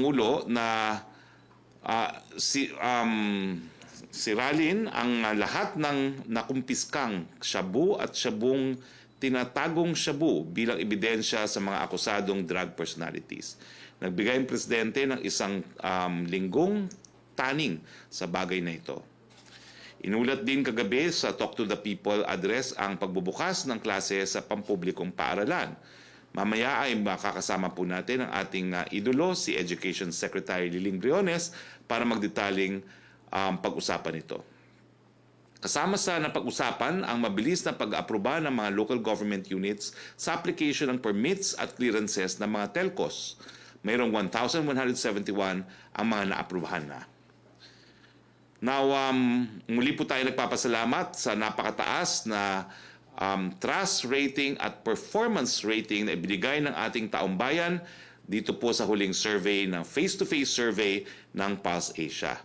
Pangulo na siralin ang lahat ng nakumpiskang shabu at shabung tinatagong shabu bilang ebidensya sa mga akusadong drug personalities. Nagbigay ang presidente ng isang linggong taning sa bagay na ito. Inulat din kagabi sa Talk to the People address ang pagbubukas ng klase sa pampublikong paaralan. Mamaya ay makakasama po natin ang ating idolo, si Education Secretary Liling Briones, para magdetaling pag-usapan ito. Kasama sa napag-usapan ang mabilis na pag-aproba ng mga local government units sa application ng permits at clearances ng mga telcos. Mayroong 1,171 ang mga naaprubahan na. Now, muli po tayo nagpapasalamat sa napakataas na trust rating at performance rating na ibinigay ng ating taong bayan dito po sa huling survey ng face-to-face survey ng Pulse Asia.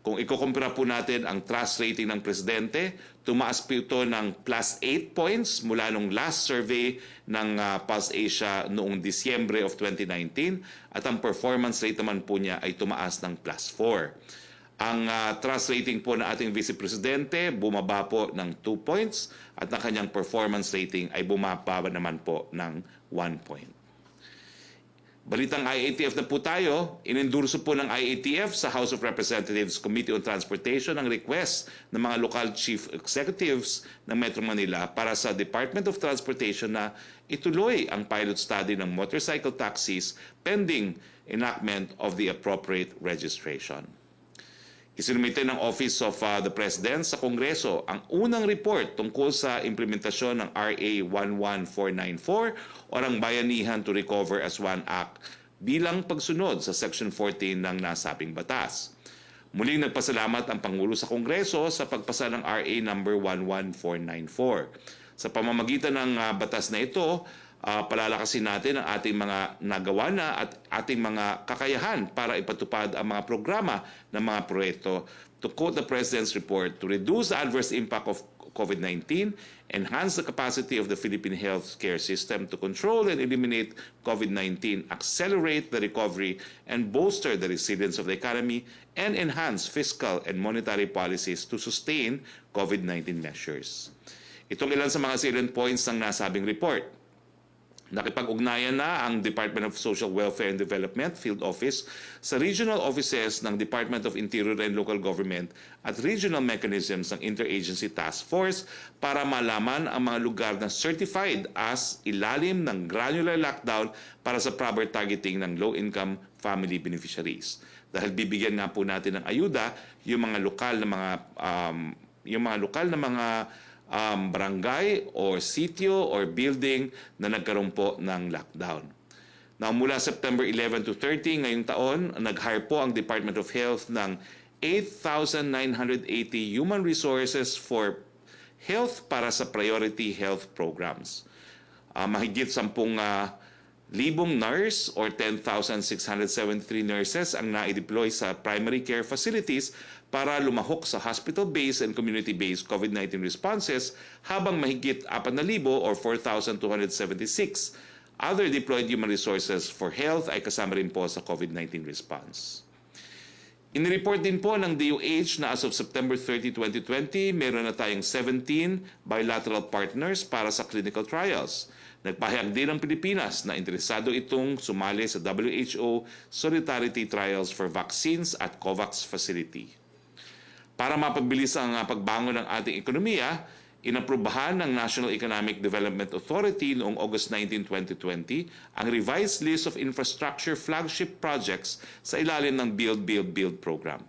Kung ikukumpara po natin ang trust rating ng presidente, tumaas po ito ng plus 8 points mula nung last survey ng Pulse Asia noong Disyembre of 2019 at ang performance rate naman po niya ay tumaas ng plus 4. Ang trust rating po ng ating Vice Presidente bumaba po ng 2 points at ang kanyang performance rating ay bumaba naman po ng 1 point. Balitang IATF na po tayo, inendurso po ng IATF sa House of Representatives Committee on Transportation ang request ng mga local chief executives ng Metro Manila para sa Department of Transportation na ituloy ang pilot study ng motorcycle taxis pending enactment of the appropriate registration. Isinumite ng Office of the President sa Kongreso ang unang report tungkol sa implementasyon ng RA 11494 o ang Bayanihan to Recover as One Act bilang pagsunod sa Section 14 ng nasabing batas. Muling nagpasalamat ang Pangulo sa Kongreso sa pagpasa ng RA number 11494. Sa pamamagitan ng batas na ito, palalakasin natin ang ating mga nagawa na at ating mga kakayahan para ipatupad ang mga programa ng mga proyekto. To quote the President's report, to reduce the adverse impact of COVID-19, enhance the capacity of the Philippine healthcare system to control and eliminate COVID-19, accelerate the recovery and bolster the resilience of the economy, and enhance fiscal and monetary policies to sustain COVID-19 measures. Itong ilan sa mga salient points ng nasabing report. Nakipag-ugnayan na ang Department of Social Welfare and Development Field Office sa regional offices ng Department of Interior and Local Government at regional mechanisms ng Interagency Task Force para malaman ang mga lugar na certified as ilalim ng granular lockdown para sa proper targeting ng low-income family beneficiaries. Dahil bibigyan nga po natin ng ayuda yung mga lokal na mga barangay or sitio or building na nagkaroon po ng lockdown. Now, mula September 11 to 30 ngayong taon, nag-hire po ang Department of Health ng 8,980 human resources for health para sa priority health programs. Mahigit 10,000 nurse or 10,673 nurses ang na-deploy sa primary care facilities para lumahok sa hospital-based and community-based COVID-19 responses, habang mahigit 4,000 or 4,276 other deployed human resources for health ay kasama rin po sa COVID-19 response. Inireport din po ng DOH na as of September 30, 2020, meron na tayong 17 bilateral partners para sa clinical trials. Nagpahayag din ang Pilipinas na interesado itong sumali sa WHO Solidarity Trials for Vaccines at COVAX Facility. Para mapabilis ang pagbangon ng ating ekonomiya, inaprubahan ng National Economic Development Authority noong August 19, 2020 ang revised list of infrastructure flagship projects sa ilalim ng Build, Build, Build program.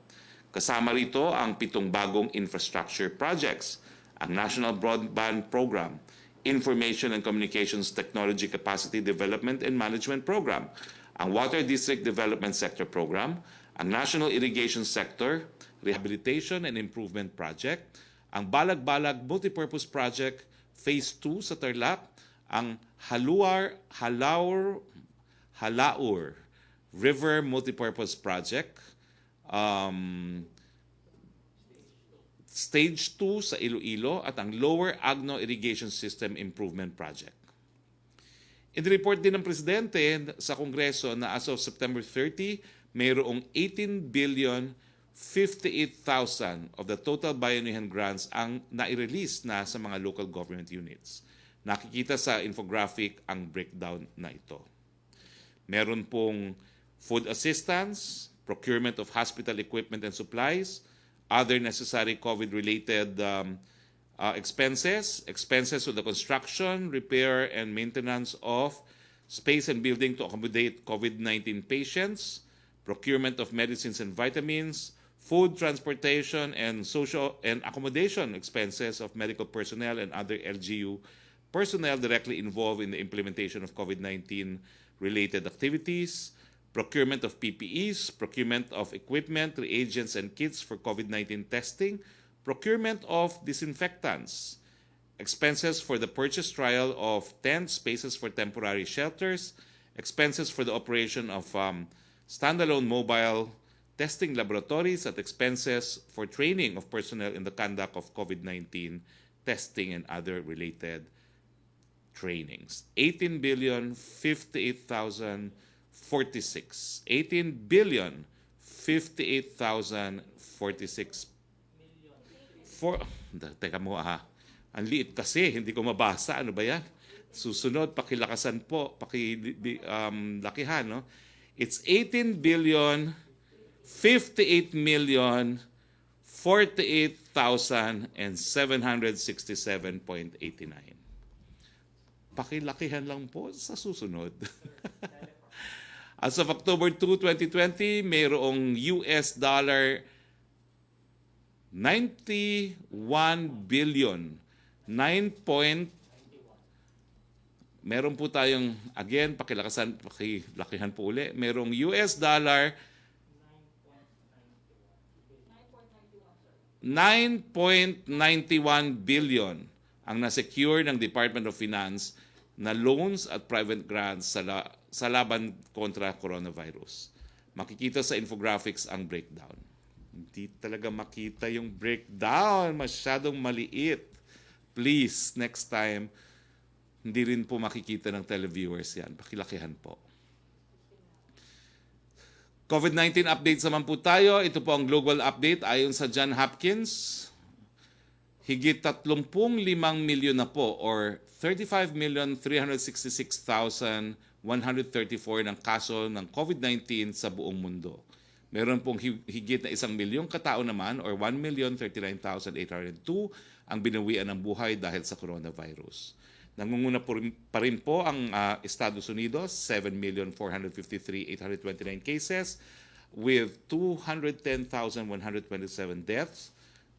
Kasama rito ang 7 bagong infrastructure projects, ang National Broadband Program, Information and Communications Technology Capacity Development and Management Program, ang Water District Development Sector Program, ang National Irrigation Sector, Rehabilitation and Improvement Project, ang Balag-Balag Multipurpose Project Phase 2 sa Tarlac, ang Halaur River Multipurpose Project, Stage 2 sa Iloilo at ang Lower Agno Irrigation System Improvement Project. In-report din ng Presidente sa Kongreso na as of September 30, mayroong 18,058,000 of the total bayanihan grants ang nai-release na sa mga local government units. Nakikita sa infographic ang breakdown na ito. Meron pong food assistance, procurement of hospital equipment and supplies, other necessary COVID-related expenses, expenses to the construction, repair, and maintenance of space and building to accommodate COVID-19 patients, procurement of medicines and vitamins, food, transportation, and social and accommodation expenses of medical personnel and other LGU personnel directly involved in the implementation of COVID-19 related activities, procurement of PPEs, procurement of equipment, reagents, and kits for COVID-19 testing, procurement of disinfectants, expenses for the purchase trial of tents, spaces for temporary shelters, expenses for the operation of standalone mobile testing laboratories, at expenses for training of personnel in the conduct of COVID-19 testing and other related trainings. 18,058,046. 18,058,046. Teka mo ang liit kasi, hindi ko mabasa. Ano ba yan? Susunod, pakilakasan po, lakihan, no? It's 18,058,048,767.89. Pakilakihan lang po sa susunod. As of October 2, 2020, mayroong US dollar 91 billion. Meron po tayong, again, pakilakihan po uli. Merong US dollar 9.91 billion ang na-secure ng Department of Finance na loans at private grants sa laban kontra coronavirus. Makikita sa infographics ang breakdown. Hindi talaga makita yung breakdown. Masyadong maliit. Please, next time, hindi rin po makikita ng televiewers yan. Pakilakihan po. COVID-19 updates naman po tayo. Ito po ang global update ayon sa Johns Hopkins. Higit 35 milyon na po or 35,366,134 ng kaso ng COVID-19 sa buong mundo. Meron pong higit na 1 milyong katao naman or 1,039,802 ang binawian ng buhay dahil sa coronavirus. Nangunguna pa rin po ang Estados Unidos, 7,453,829 cases with 210,127 deaths.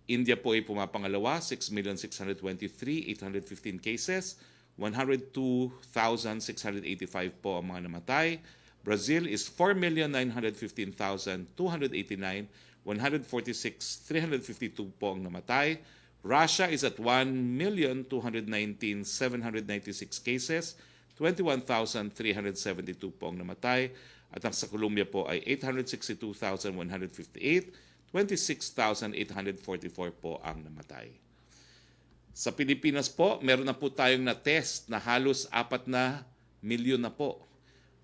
India po ay pumapangalawa, 6,623,815 cases, 102,685 po ang mga namatay. Brazil is 4,915,289, 146,352 po ang namatay. Russia is at 1,219,796 cases, 21,372 po ang namatay. At ang sa Colombia po ay 862,158, 26,844 po ang namatay. Sa Pilipinas po, meron na po tayong na-test na halos 4 na milyon na po.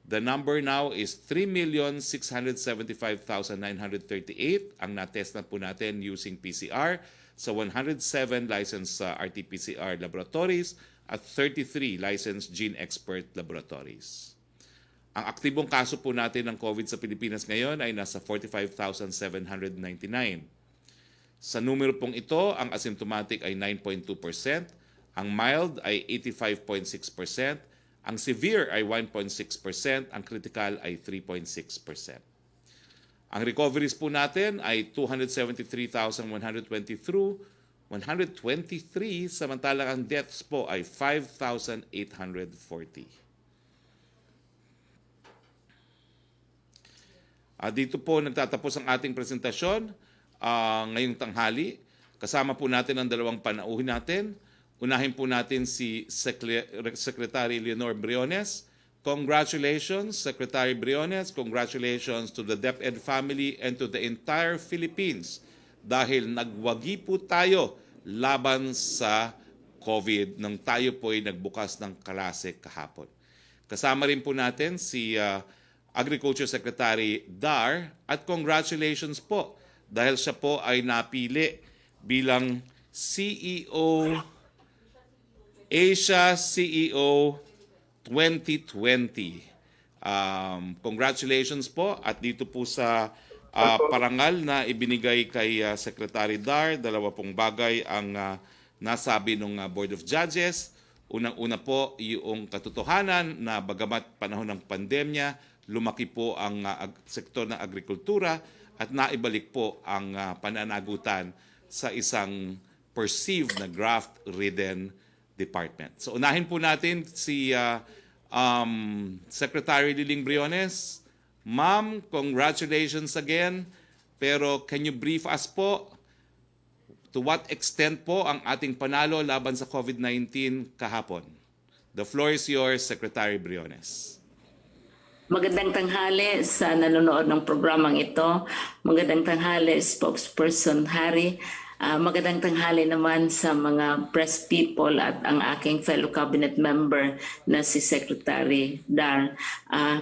The number now is 3,675,938 ang na-test na po natin using PCR sa 107 licensed RT-PCR laboratories at 33 licensed gene expert laboratories. Ang aktibong kaso po natin ng COVID sa Pilipinas ngayon ay nasa 45,799. Sa numero pong ito, ang asymptomatic ay 9.2%, ang mild ay 85.6%, ang severe ay 1.6%, ang critical ay 3.6%. Ang recoveries po natin ay 273,123, samantalang ang deaths po ay 5,840. Dito po nagtatapos ang ating presentasyon ngayong tanghali. Kasama po natin ang dalawang panauhin natin. Unahin po natin si Secretary Leonor Briones. Congratulations, Secretary Briones. Congratulations to the DepEd family and to the entire Philippines dahil nagwagi po tayo laban sa COVID nang tayo po ay nagbukas ng klase kahapon. Kasama rin po natin si Agriculture Secretary Dar, at congratulations po dahil siya po ay napili bilang CEO, Asia CEO 2020. Congratulations po, at dito po sa parangal na ibinigay kay Secretary Dar, dalawa pong bagay ang nasabi ng Board of Judges. Unang-una po yung katotohanan na bagamat panahon ng pandemya, lumaki po ang sektor ng agrikultura at naibalik po ang pananagutan sa isang perceived na graft-ridden department. So unahin po natin si Secretary Liling Briones. Ma'am, congratulations again. Pero can you brief us po to what extent po ang ating panalo laban sa COVID-19 kahapon? The floor is yours, Secretary Briones. Magandang tanghali sa nanonood ng programang ito. Magandang tanghali, spokesperson Harry. Magandang tanghali naman sa mga press people at ang aking fellow cabinet member na si Secretary Dar.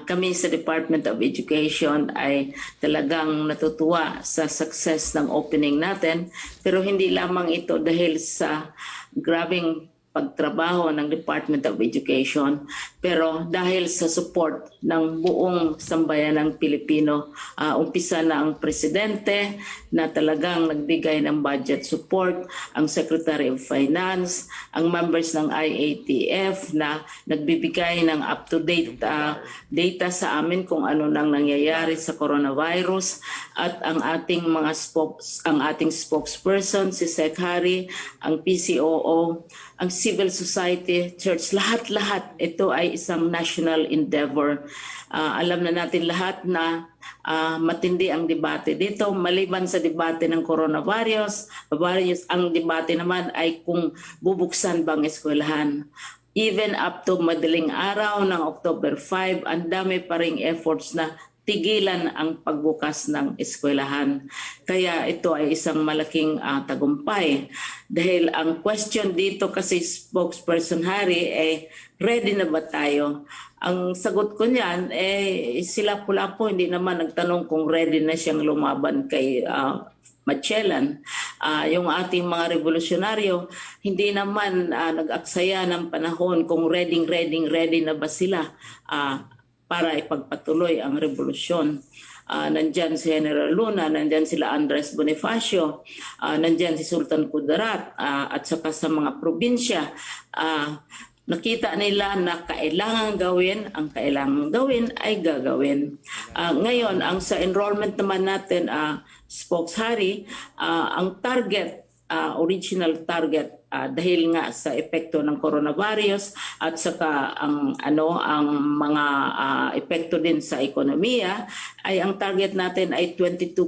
Kami sa Department of Education ay talagang natutuwa sa success ng opening natin, pero hindi lamang ito dahil sa grabing pagtrabaho ng Department of Education, pero dahil sa support ng buong sambayanang Pilipino. Umpisa na ang Presidente na talagang nagbigay ng budget support, ang Secretary of Finance, ang members ng IATF na nagbibigay ng up-to-date data sa amin kung ano nang nangyayari sa coronavirus, at ang ating ating spokesperson si Sec Harry, ang PCOO, ang civil society, church, lahat-lahat ito ay isang national endeavor. Alam na natin lahat na matindi ang debate dito. Maliban sa debate ng coronavirus, ang debate naman ay kung bubuksan bang eskwelahan. Even up to madaling araw ng October 5, ang dami pa ring efforts na tigilan ang pagbukas ng eskwelahan. Kaya ito ay isang malaking tagumpay. Dahil ang question dito kasi, spokesperson Harry, ready na ba tayo? Ang sagot ko niyan, sila pula po hindi naman nagtanong kung ready na siyang lumaban kay Magellan. Yung ating mga revolusyonaryo, hindi naman nag-aksaya ng panahon kung ready na ba sila para ipagpatuloy ang revolusyon. Nandyan si General Luna, nandyan sila Andres Bonifacio, nandyan si Sultan Kudarat, at saka sa mga probinsya. Nakita nila na kailangan gawin, ang kailangan gawin ay gagawin. Ngayon, ang sa enrollment naman natin, Spokes Harry, ang target, original target, dahil nga sa epekto ng coronavirus at saka ang mga epekto din sa ekonomiya, ay ang target natin ay 22.2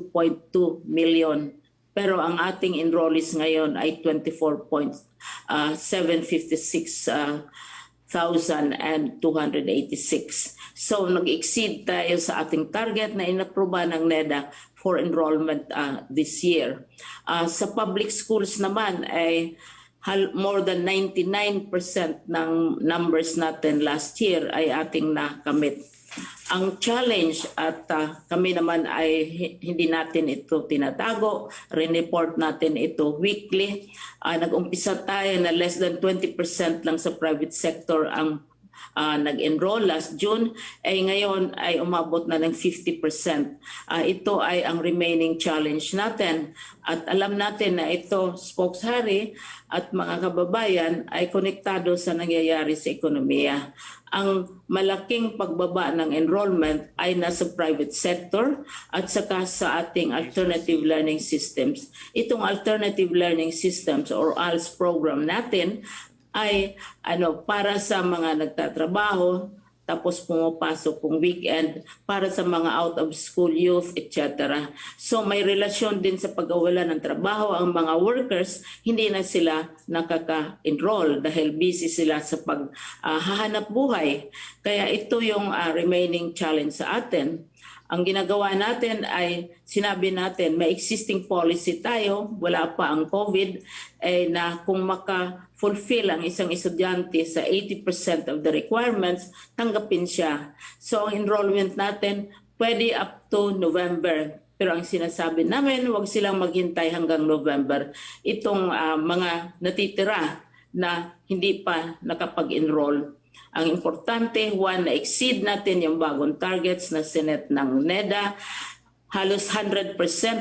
million. Pero ang ating enrollees ngayon ay 24,756,286. So nag-exceed tayo sa ating target na inapruba ng NEDA for enrollment this year. Sa public schools naman ay more than 99% ng numbers natin last year ay ating nakamit. Ang challenge, at kami naman ay hindi natin ito tinatago, report natin ito weekly. Nag-umpisa tayo na less than 20% lang sa private sector ang nag-enroll last June, ngayon ay umabot na ng 50%. Ito ay ang remaining challenge natin. At alam natin na ito, Spokes Harry at mga kababayan, ay konektado sa nangyayari sa ekonomiya. Ang malaking pagbaba ng enrollment ay nasa private sector at saka sa ating alternative learning systems. Itong alternative learning systems or ALS program natin ay para sa mga nagtatrabaho, tapos pumapasok kung weekend, para sa mga out-of-school youth, etc. So may relasyon din sa pag-awala ng trabaho. Ang mga workers, hindi na sila nakaka-enroll dahil busy sila sa paghahanap buhay. Kaya ito yung remaining challenge sa atin. Ang ginagawa natin ay sinabi natin may existing policy tayo, wala pa ang COVID, na kung maka-fulfill ang isang estudyante sa 80% of the requirements, tanggapin siya. So ang enrollment natin pwede up to November. Pero ang sinasabi namin, huwag silang maghintay hanggang November. Itong mga natitira na hindi pa nakapag-enroll. Ang importante, one, na-exceed natin yung bagong targets na sinet ng NEDA. Halos 100%,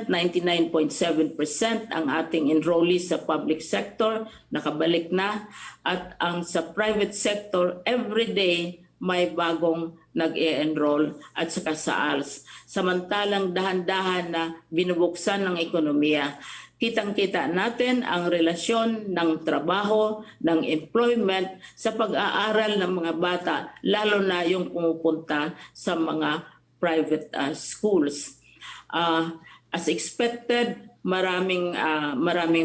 99.7% ang ating enrollees sa public sector, nakabalik na. At ang sa private sector, every day may bagong nag-e-enroll at saka sa ALS. Samantalang dahan-dahan na binubuksan ng ekonomiya. Kitang-kita natin ang relasyon ng trabaho, ng employment sa pag-aaral ng mga bata, lalo na yung pumupunta sa mga private schools. As expected, maraming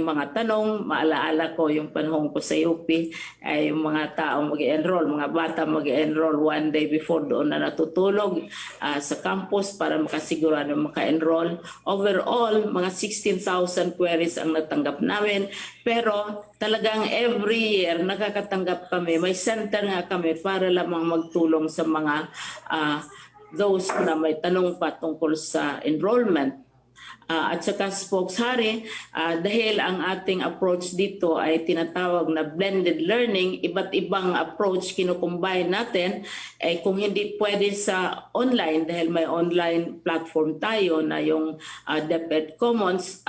mga tanong. Maalaala ko yung panahon ko sa UP, ay yung mga tao mag-enroll, mga bata mag-enroll one day before doon na natutulog sa campus para makasigurado maka-enroll. Overall, mga 16,000 queries ang natanggap namin. Pero talagang every year nakakatanggap kami. May center nga kami para lamang magtulong sa mga those na may tanong pa tungkol sa enrollment. At saka Spokeshari, dahil ang ating approach dito ay tinatawag na blended learning, iba't ibang approach kinukumbine natin, kung hindi pwede sa online dahil may online platform tayo na yung DepEd Commons,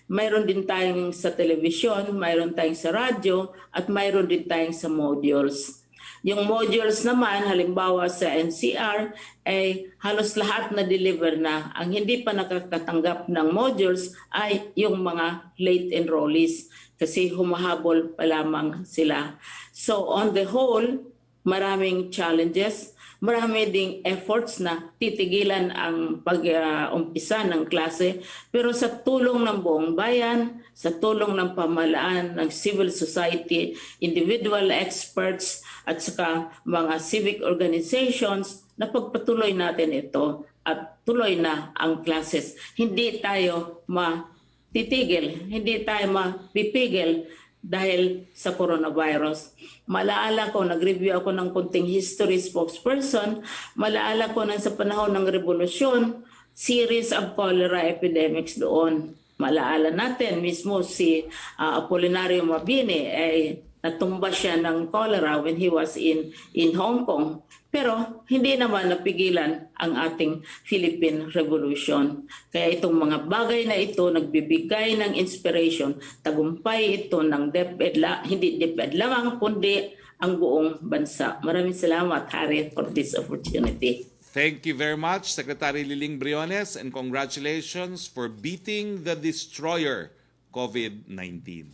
mayroon din tayong sa television, mayroon tayong sa radyo, at mayroon din tayong sa modules. Yung modules naman, halimbawa sa NCR, ay halos lahat na deliver na. Ang hindi pa nakakatanggap ng modules ay yung mga late enrollees kasi humahabol pa lamang sila. So on the whole, maraming challenges, marami ding efforts na titigilan ang pag-umpisa ng klase. Pero sa tulong ng buong bayan, sa tulong ng pamahalaan, ng civil society, individual experts, at saka mga civic organizations, napagpatuloy natin ito at tuloy na ang classes. Hindi tayo matitigil, hindi tayo mapipigil dahil sa coronavirus. Malaala ko, nag-review ako ng kunting history spokesperson, malaala ko na sa panahon ng revolusyon, series of cholera epidemics doon. Malaala natin mismo si Apolinario Mabini ay natumba siya ng cholera when he was in Hong Kong. Pero hindi naman napigilan ang ating Philippine Revolution. Kaya itong mga bagay na ito nagbibigay ng inspiration, tagumpay ito ng DepEd, hindi DepEd lamang, kundi ang buong bansa. Maraming salamat, Harry, for this opportunity. Thank you very much, Secretary Liling Briones, and congratulations for beating the destroyer, COVID-19.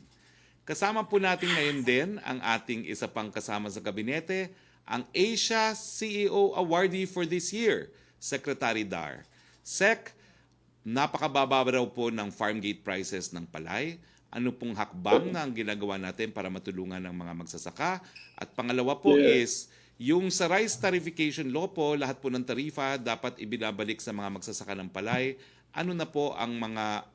Kasama po natin ngayon din ang ating isa pang kasama sa kabinete, ang Asia CEO Awardee for this year, Secretary Dar. Sec, napakababa raw po ng farm gate prices ng palay. Ano pong hakbang na ang ginagawa natin para matulungan ng mga magsasaka? At pangalawa po is, yung sa rice tarification law po, lahat po ng tarifa dapat ibinabalik sa mga magsasaka ng palay. Ano na po ang mga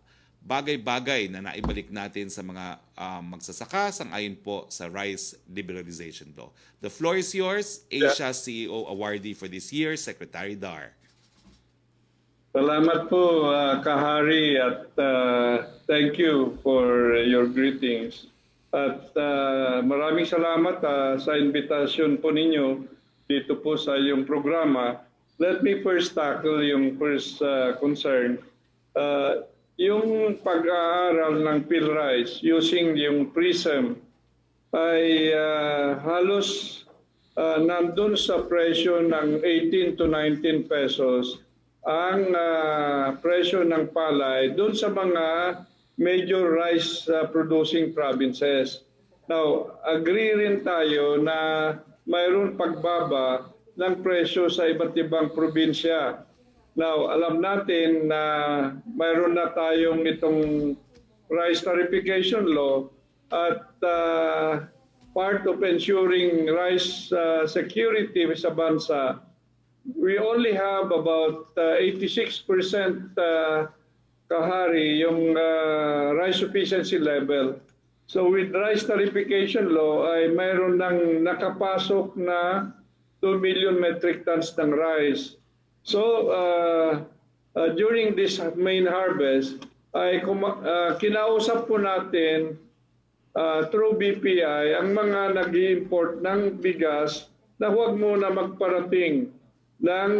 bagay-bagay na naibalik natin sa mga magsasaka sang-ayon po sa rice liberalization law? The floor is yours, Asia CEO Awardee for this year, Secretary Dar. Salamat po, Kahari, at thank you for your greetings. At maraming salamat sa invitasyon po ninyo dito po sa iyong programa. Let me first tackle yung first concern. Yung pag-aaral ng PhilRice using yung PRISM ay halos nandun sa presyo ng 18 to 19 pesos ang presyo ng palay dun sa mga major rice producing provinces. Now, agree rin tayo na mayroon pagbaba ng presyo sa iba't ibang probinsya. Now, alam natin na mayroon na tayong itong rice tarification law at part of ensuring rice security sa bansa we only have about 86% kahari yung rice sufficiency level. So with rice tarification law ay mayroon ng nakapasok na 2 million metric tons ng rice. So during this main harvest ay kinausap po natin through BPI ang mga nag-i-import ng bigas na huwag muna magparating ng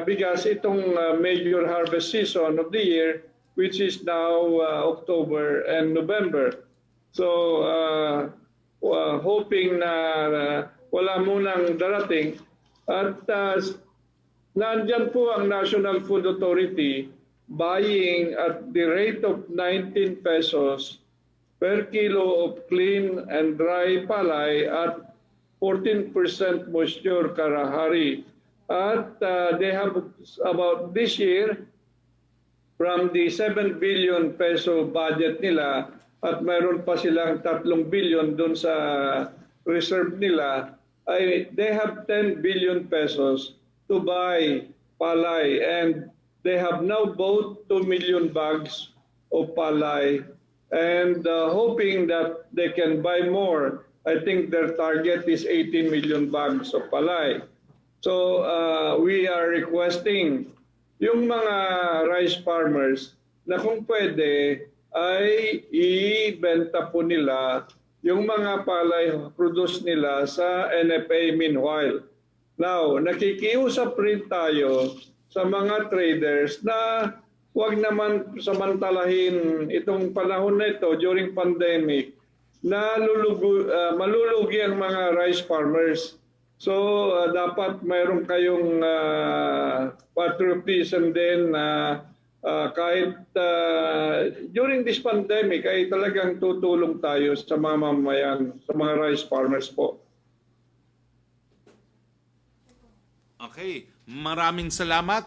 bigas itong major harvest season of the year, which is now October and November. So hoping na wala munang darating at nandyan po ang National Food Authority buying at the rate of 19 pesos per kilo of clean and dry palay at 14% moisture karahari. At they have about this year, from the 7 billion peso budget nila, at mayroon pa silang 3 billion dun sa reserve nila, ay they have 10 billion pesos to buy palay. And they have now bought 2 million bags of palay and hoping that they can buy more. I think their target is 18 million bags of palay. So we are requesting yung mga rice farmers na kung pwede ay ibenta po nila yung mga palay produce nila sa NFA meanwhile. Now, nakikiusap rin tayo sa mga traders na huwag naman samantalahin itong panahon na ito during pandemic na malulugi ang mga rice farmers. So dapat mayroon kayong patriotism din na kahit during this pandemic ay talagang tutulong tayo sa mga mamamayan, sa mga rice farmers po. Okay, maraming salamat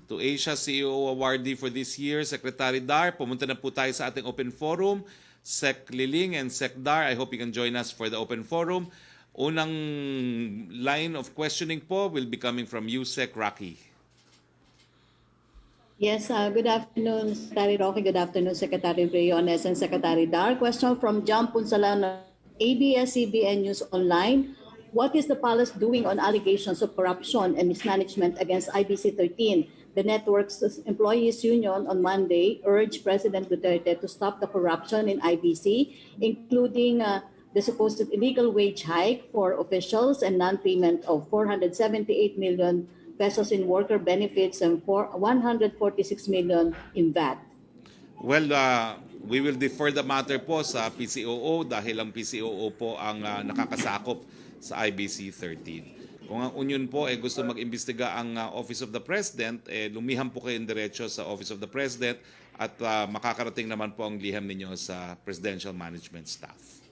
to Asia CEO Awardee for this year, Secretary Dar. Pumunta na po tayo sa ating open forum. Sec Liling and Sec Dar, I hope you can join us for the open forum. Unang line of questioning po will be coming from you, Sec Roque. Yes, good afternoon, Secretary Roque. Good afternoon, Secretary Briones and Secretary Dar. Question from John Punsalan, ABS-CBN News Online. What is the palace doing on allegations of corruption and mismanagement against IBC 13? The network's employees union on Monday urged President Duterte to stop the corruption in IBC, including the supposed illegal wage hike for officials and non-payment of 478 million pesos in worker benefits and 146 million in VAT. Well, we will defer the matter po sa PCOO dahil ang PCOO po ang nakakasakop sa IBC 13. Kung ang union po gusto mag-imbestiga ang Office of the President, lumiham po kayong diretso sa Office of the President at makakarating naman po ang liham ninyo sa Presidential Management Staff.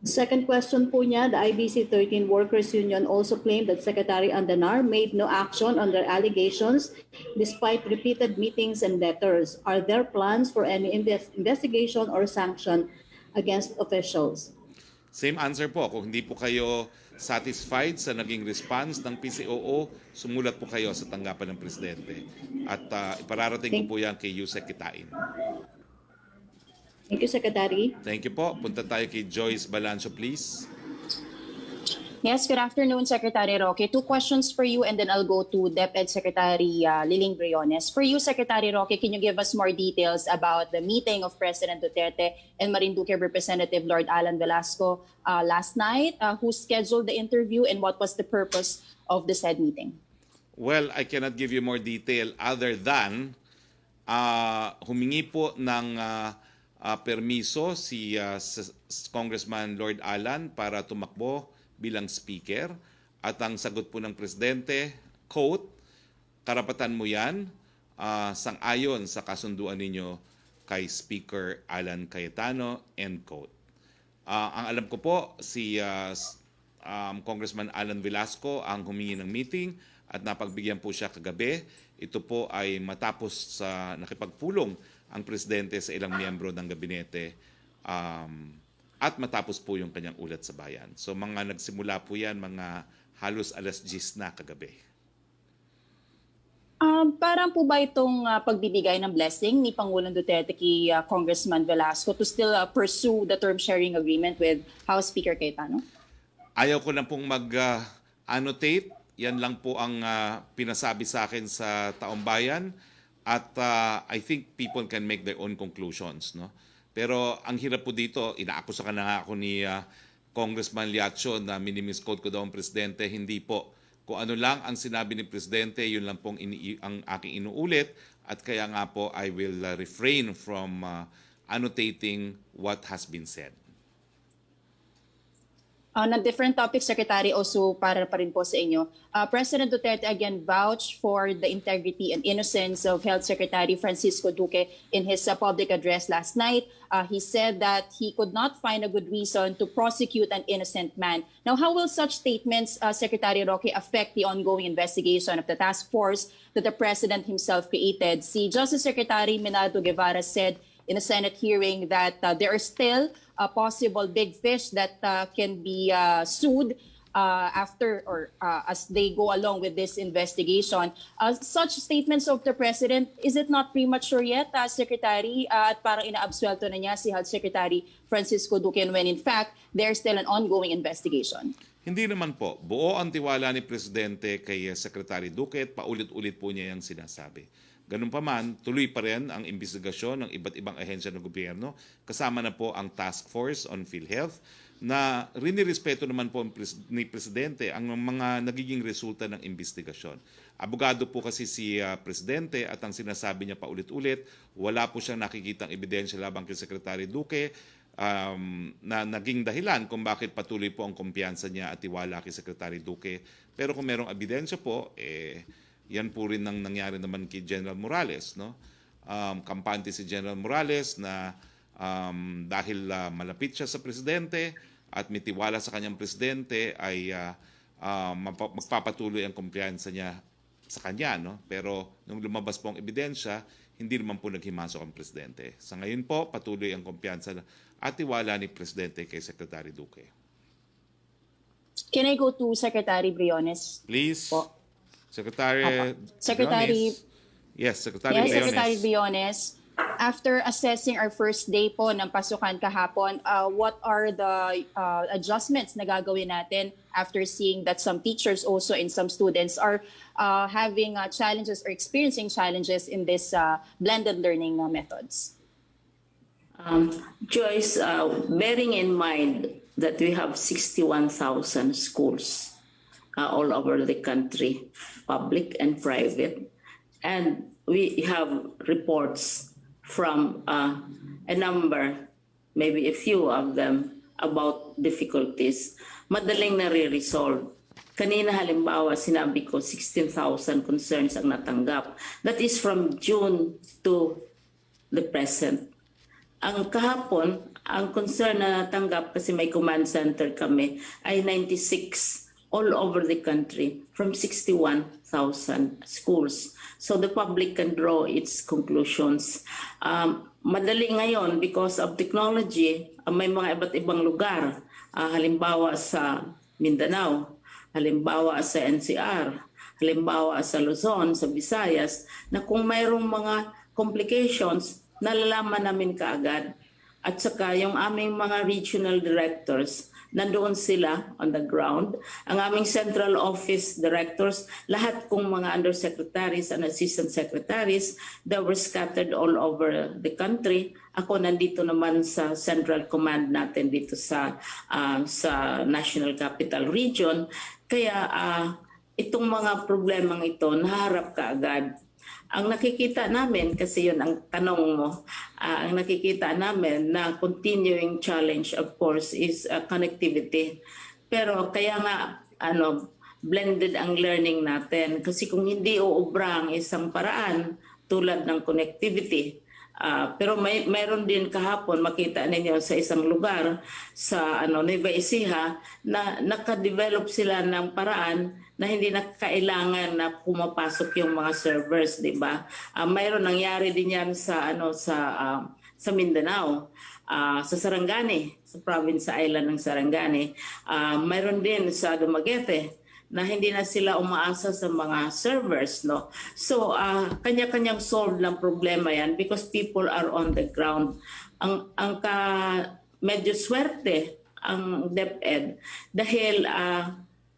Second question po niya, the IBC 13 Workers Union also claimed that Secretary Andanar made no action on their allegations despite repeated meetings and letters. Are there plans for any investigation or sanction against officials? Same answer po. Kung hindi po kayo satisfied sa naging response ng PCOO, sumulat po kayo sa tanggapan ng Presidente. At ipararating ko po yan kay Yusek Kitain. Thank you, Secretary. Thank you po. Punta tayo kay Joyce Balancho, please. Yes, good afternoon, Secretary Roque. Two questions for you and then I'll go to DepEd Secretary Liling Briones. For you, Secretary Roque, can you give us more details about the meeting of President Duterte and Marinduque Representative Lord Alan Velasco last night? Who scheduled the interview and what was the purpose of the said meeting? Well, I cannot give you more detail other than humingi po ng permiso si Congressman Lord Alan para tumakbo bilang speaker at ang sagot po ng presidente, quote, karapatan mo yan sang-ayon sa kasunduan ninyo kay Speaker Alan Cayetano, end quote. Ang alam ko po, si Congressman Alan Velasco ang humingi ng meeting at napagbigyan po siya kagabi. Ito po ay matapos sa nakipagpulong ang presidente sa ilang miyembro ng gabinete at matapos po yung kanyang ulat sa bayan. So mga nagsimula po yan mga halos alas 10 na kagabi. Parang po ba itong pagbibigay ng blessing ni Pangulong Duterte kay Congressman Velasco to still pursue the term sharing agreement with House Speaker Cayetano? Ayaw ko na pong mag-annotate. Yan lang po ang pinasabi sa akin sa Taong Bayan. At I think people can make their own conclusions. No? Pero ang hirap po dito, inaakusa ka na nga ako ni Congressman Liacho na minimisquote ko daw ang presidente. Hindi po. Kung ano lang ang sinabi ni Presidente, yun lang pong ang aking inuulit. At kaya nga po, I will refrain from annotating what has been said. On a different topic, Secretary, also para pa rin po sa inyo, President Duterte again vouched for the integrity and innocence of Health Secretary Francisco Duque in his public address last night. He said that he could not find a good reason to prosecute an innocent man. Now, how will such statements, Secretary Roque, affect the ongoing investigation of the task force that the President himself created? Si Justice Secretary Menaldo Guevara said in a Senate hearing that there are still possible big fish that can be sued after or as they go along with this investigation. Such statements of the President, is it not premature yet, Secretary? At parang inaabsuelto na niya si Health Secretary Francisco Duque when in fact there's still an ongoing investigation. Hindi naman po. Buo ang tiwala ni Presidente kay Secretary Duque at paulit-ulit po niya yung sinasabi. Ganun pa man, tuloy pa rin ang investigasyon ng iba't ibang ahensya ng gobyerno, kasama na po ang Task Force on PhilHealth, na rinirespeto naman po ni Presidente ang mga nagiging resulta ng investigasyon. Abogado po kasi si Presidente at ang sinasabi niya paulit-ulit, wala po siyang nakikitang ebidensya labang kay Secretary Duque na naging dahilan kung bakit patuloy po ang kumpiyansa niya at tiwala kay Secretary Duque. Pero kung merong ebidensya po, yan po rin ang nangyari naman kay General Morales. No? Kampante si General Morales na dahil malapit siya sa Presidente at may tiwala sa kanyang Presidente ay magpapatuloy ang kumpiyansa niya sa kanya. No? Pero nung lumabas po ang ebidensya, hindi naman po naghimasok ang Presidente. Sa ngayon po, patuloy ang kumpiyansa at tiwala ni Presidente kay Secretary Duque. Can I go to Secretary Briones? Please. Po. Secretary Briones. Yes, Secretary Yes, Briones. Secretary Briones. After assessing our first day po ng pasukan kahapon, what are the adjustments na gagawin natin after seeing that some teachers also and some students are having challenges or experiencing challenges in this blended learning methods? Joyce, bearing in mind that we have 61,000 schools all over the country, public and private, and we have reports from a number, maybe a few of them, about difficulties. Madaling nare-resolve. Kanina halimbawa, sinabi ko 16,000 concerns ang natanggap. That is from June to the present. Ang kahapon, ang concern na natanggap, kasi may command center kami, ay 96 all over the country from 61,000 schools. So the public can draw its conclusions. Madali ngayon because of technology, may mga iba't ibang lugar. Halimbawa sa Mindanao, halimbawa sa NCR, halimbawa sa Luzon, sa Visayas, na kung mayroong mga complications, nalalaman namin kaagad. At saka yung aming mga regional directors, nandoon sila on the ground. Ang aming central office directors, lahat kong mga undersecretaries and assistant secretaries, they were scattered all over the country. Ako nandito naman sa central command natin dito sa National Capital Region. Kaya itong mga problemang ito, naharap kaagad. Ang nakikita namin, kasi yun ang tanong mo, ang nakikita namin na continuing challenge of course is connectivity. Pero kaya nga blended ang learning natin. Kasi kung hindi uubra ang isang paraan tulad ng connectivity, pero mayroon din kahapon, makita ninyo sa isang lugar sa Nueva Ecija na nakadevelop sila ng paraan na hindi na kailangan na pumapasok yung mga servers, di ba? Mayroon nangyari din yan sa Mindanao, sa Sarangani, sa province island ng Sarangani. Mayroon din sa Dumaguete na hindi na sila umaasa sa mga servers, no? So kanya-kanyang solve ng problema yan because people are on the ground. Medyo swerte ang DepEd dahil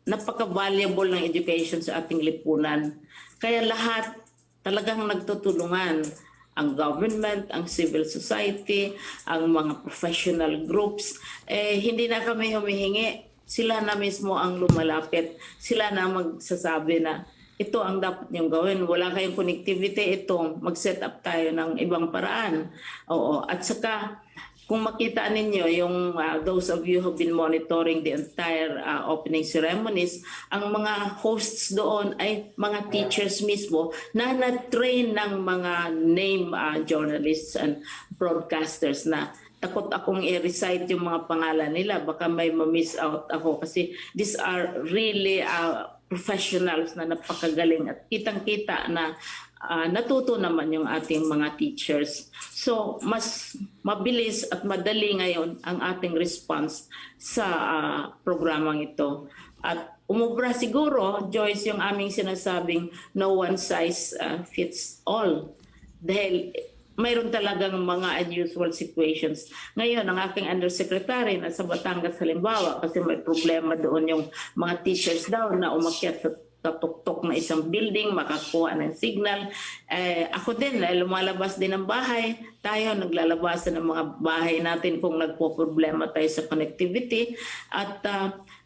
napaka-valuable ng education sa ating lipunan. Kaya lahat talagang nagtutulungan, ang government, ang civil society, ang mga professional groups. Hindi na kami humihingi. Sila na mismo ang lumalapit. Sila na magsasabi na ito ang dapat niyong gawin. Wala kayong connectivity, ito, mag-set up tayo ng ibang paraan. Oo. At saka, kung makita ninyo yung those of you who have been monitoring the entire opening ceremonies, ang mga hosts doon ay mga teachers mismo na na-train ng mga name journalists and broadcasters na takot akong i-recite yung mga pangalan nila. Baka may ma-miss out ako kasi these are really professionals na napakagaling at kitang-kita na natuto naman yung ating mga teachers. So, mas mabilis at madali ngayon ang ating response sa programang ito. At umubra siguro, Joyce, yung aming sinasabing no one size fits all. Dahil mayroon talagang mga unusual situations. Ngayon, ang aking undersecretary na sa Batangas halimbawa, kasi may problema doon yung mga teachers daw na umakyat sa tuktok na isang building, makakuha ng signal. Ako din, lumalabas din ng bahay. Tayo, naglalabasan ng mga bahay natin kung nagpo-problema tayo sa connectivity. At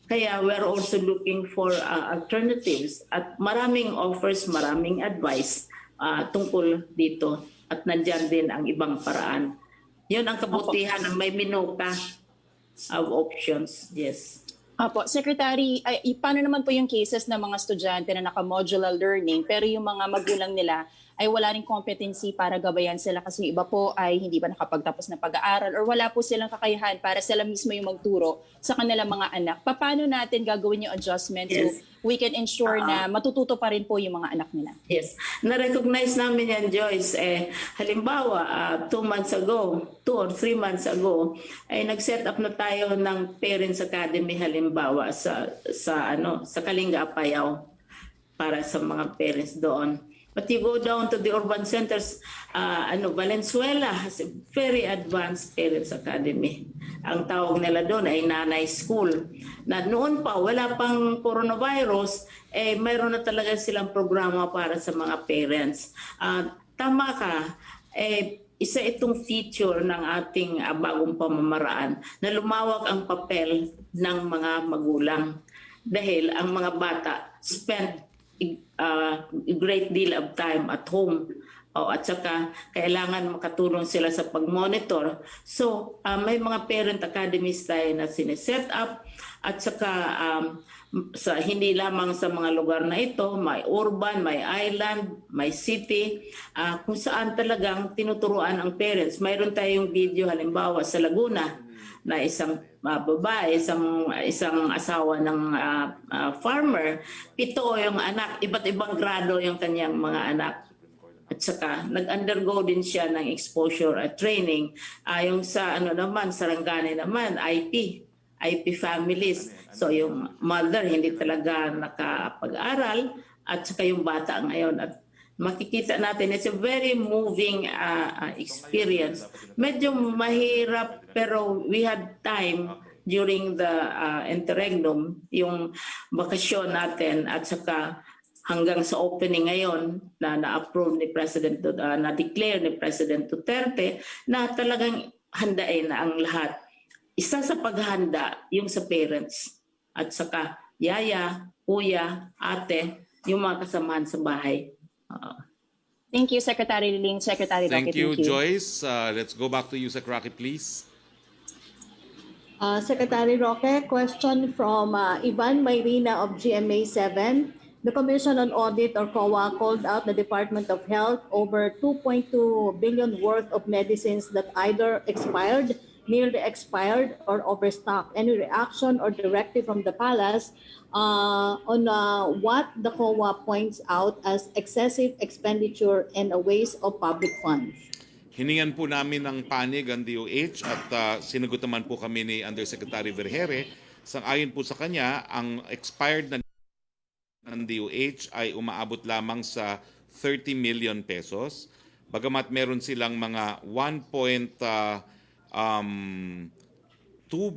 kaya we're also looking for alternatives. At maraming offers, maraming advice tungkol dito. At nandyan din ang ibang paraan. Yun ang kabutihan ng may menu ka of options. Yes. Apo, Secretary, paano naman po yung cases ng mga estudyante na naka-modular learning pero yung mga magulang nila ay wala ring competency para gabayan sila kasi iba po ay hindi pa nakapagtapos ng pag-aaral or wala po silang kakayahan para sila mismo yung magturo sa kanilang mga anak. Paano natin gagawin yung adjustment so we can ensure na matututo pa rin po yung mga anak nila? Yes. Na-recognize namin yan, Joyce. Halimbawa, 2 months ago, 2 or 3 months ago, ay nag-set up na tayo ng Parents Academy halimbawa sa Kalinga Apayao para sa mga parents doon. But you go down to the urban centers, Valenzuela has a very advanced Parents Academy. Ang tawag nila doon ay Nanay School. Na noon pa, wala pang coronavirus, mayroon na talaga silang programa para sa mga parents. Tama ka, isa itong feature ng ating bagong pamamaraan na lumawak ang papel ng mga magulang. Dahil ang mga bata spend a great deal of time at home. At saka kailangan makatulong sila sa pag-monitor. So may mga parent academies tayo na sineset up at saka hindi lamang sa mga lugar na ito, may urban, may island, may city, kung saan talagang tinuturuan ang parents. Mayroon tayong video halimbawa sa Laguna na isang babae, isang asawa ng farmer, 7 yung anak, iba't ibang grado yung kanyang mga anak. At saka nag-undergo din siya ng exposure at training. Yung sa Sarangani naman, IP families. So yung mother hindi talaga nakapag-aral at saka yung bata ngayon. At makikita natin, it's a very moving experience. Medyo mahirap pero we had time during the interregnum, yung bakasyon natin at saka hanggang sa opening ngayon na na-approve ni President, na-declare ni President Duterte na talagang handain na ang lahat. Isa sa paghanda yung sa parents at saka yaya, kuya, ate, yung mga kasamahan sa bahay. Thank you, Secretary Liling. Secretary Roque, Thank you, Joyce. Let's go back to you, Sec. Roque, please. Secretary Roque, question from Ivan Mayrina of GMA 7. The Commission on Audit or COA called out the Department of Health over 2.2 billion worth of medicines that either expired, nearly expired, or overstocked. Any reaction or directive from the Palace on what the COA points out as excessive expenditure and a waste of public funds? Hiningan po namin ng panig ang DOH at sinagot naman po kami ni Undersecretary Vergere. Sang-ayon po sa kanya, ang expired na ng DOH ay umaabot lamang sa 30 million pesos. Bagamat meron silang mga 2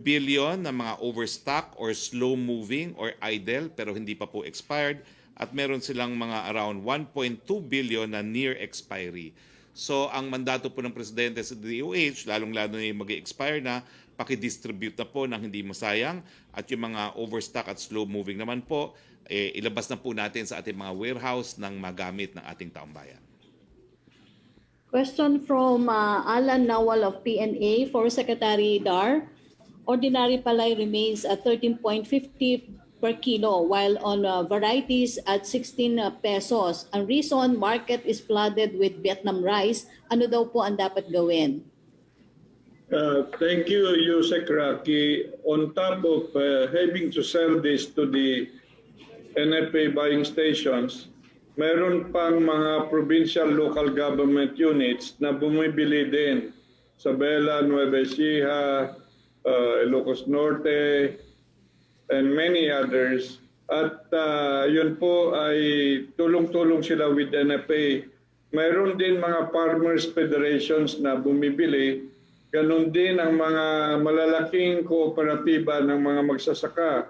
billion na mga overstock or slow moving or idle pero hindi pa po expired, at meron silang mga around 1.2 billion na near expiry. So ang mandato po ng Presidente sa DOH, lalong-lalo na yung mag-expire na, pakidistribute na po ng hindi masayang, at yung mga overstock at slow moving naman po, ilabas na po natin sa ating mga warehouse ng magamit ng ating taumbayan. Question from Alan Nawal of PNA for Secretary Dar. Ordinary palay remains at 13.50 per kilo while on varieties at 16 pesos. Ang reason, market is flooded with Vietnam rice. Ano daw po ang dapat gawin? Thank you, Yusek Roque. On top of having to sell this to the NFA buying stations, meron pang mga provincial local government units na bumibili din sa Bela, Nueva Ecija, Ilocos Norte, and many others. At yun po ay tulong-tulong sila with NFA. Mayroon din mga farmers federations na bumibili. Ganon din ang mga malalaking kooperatiba ng mga magsasaka.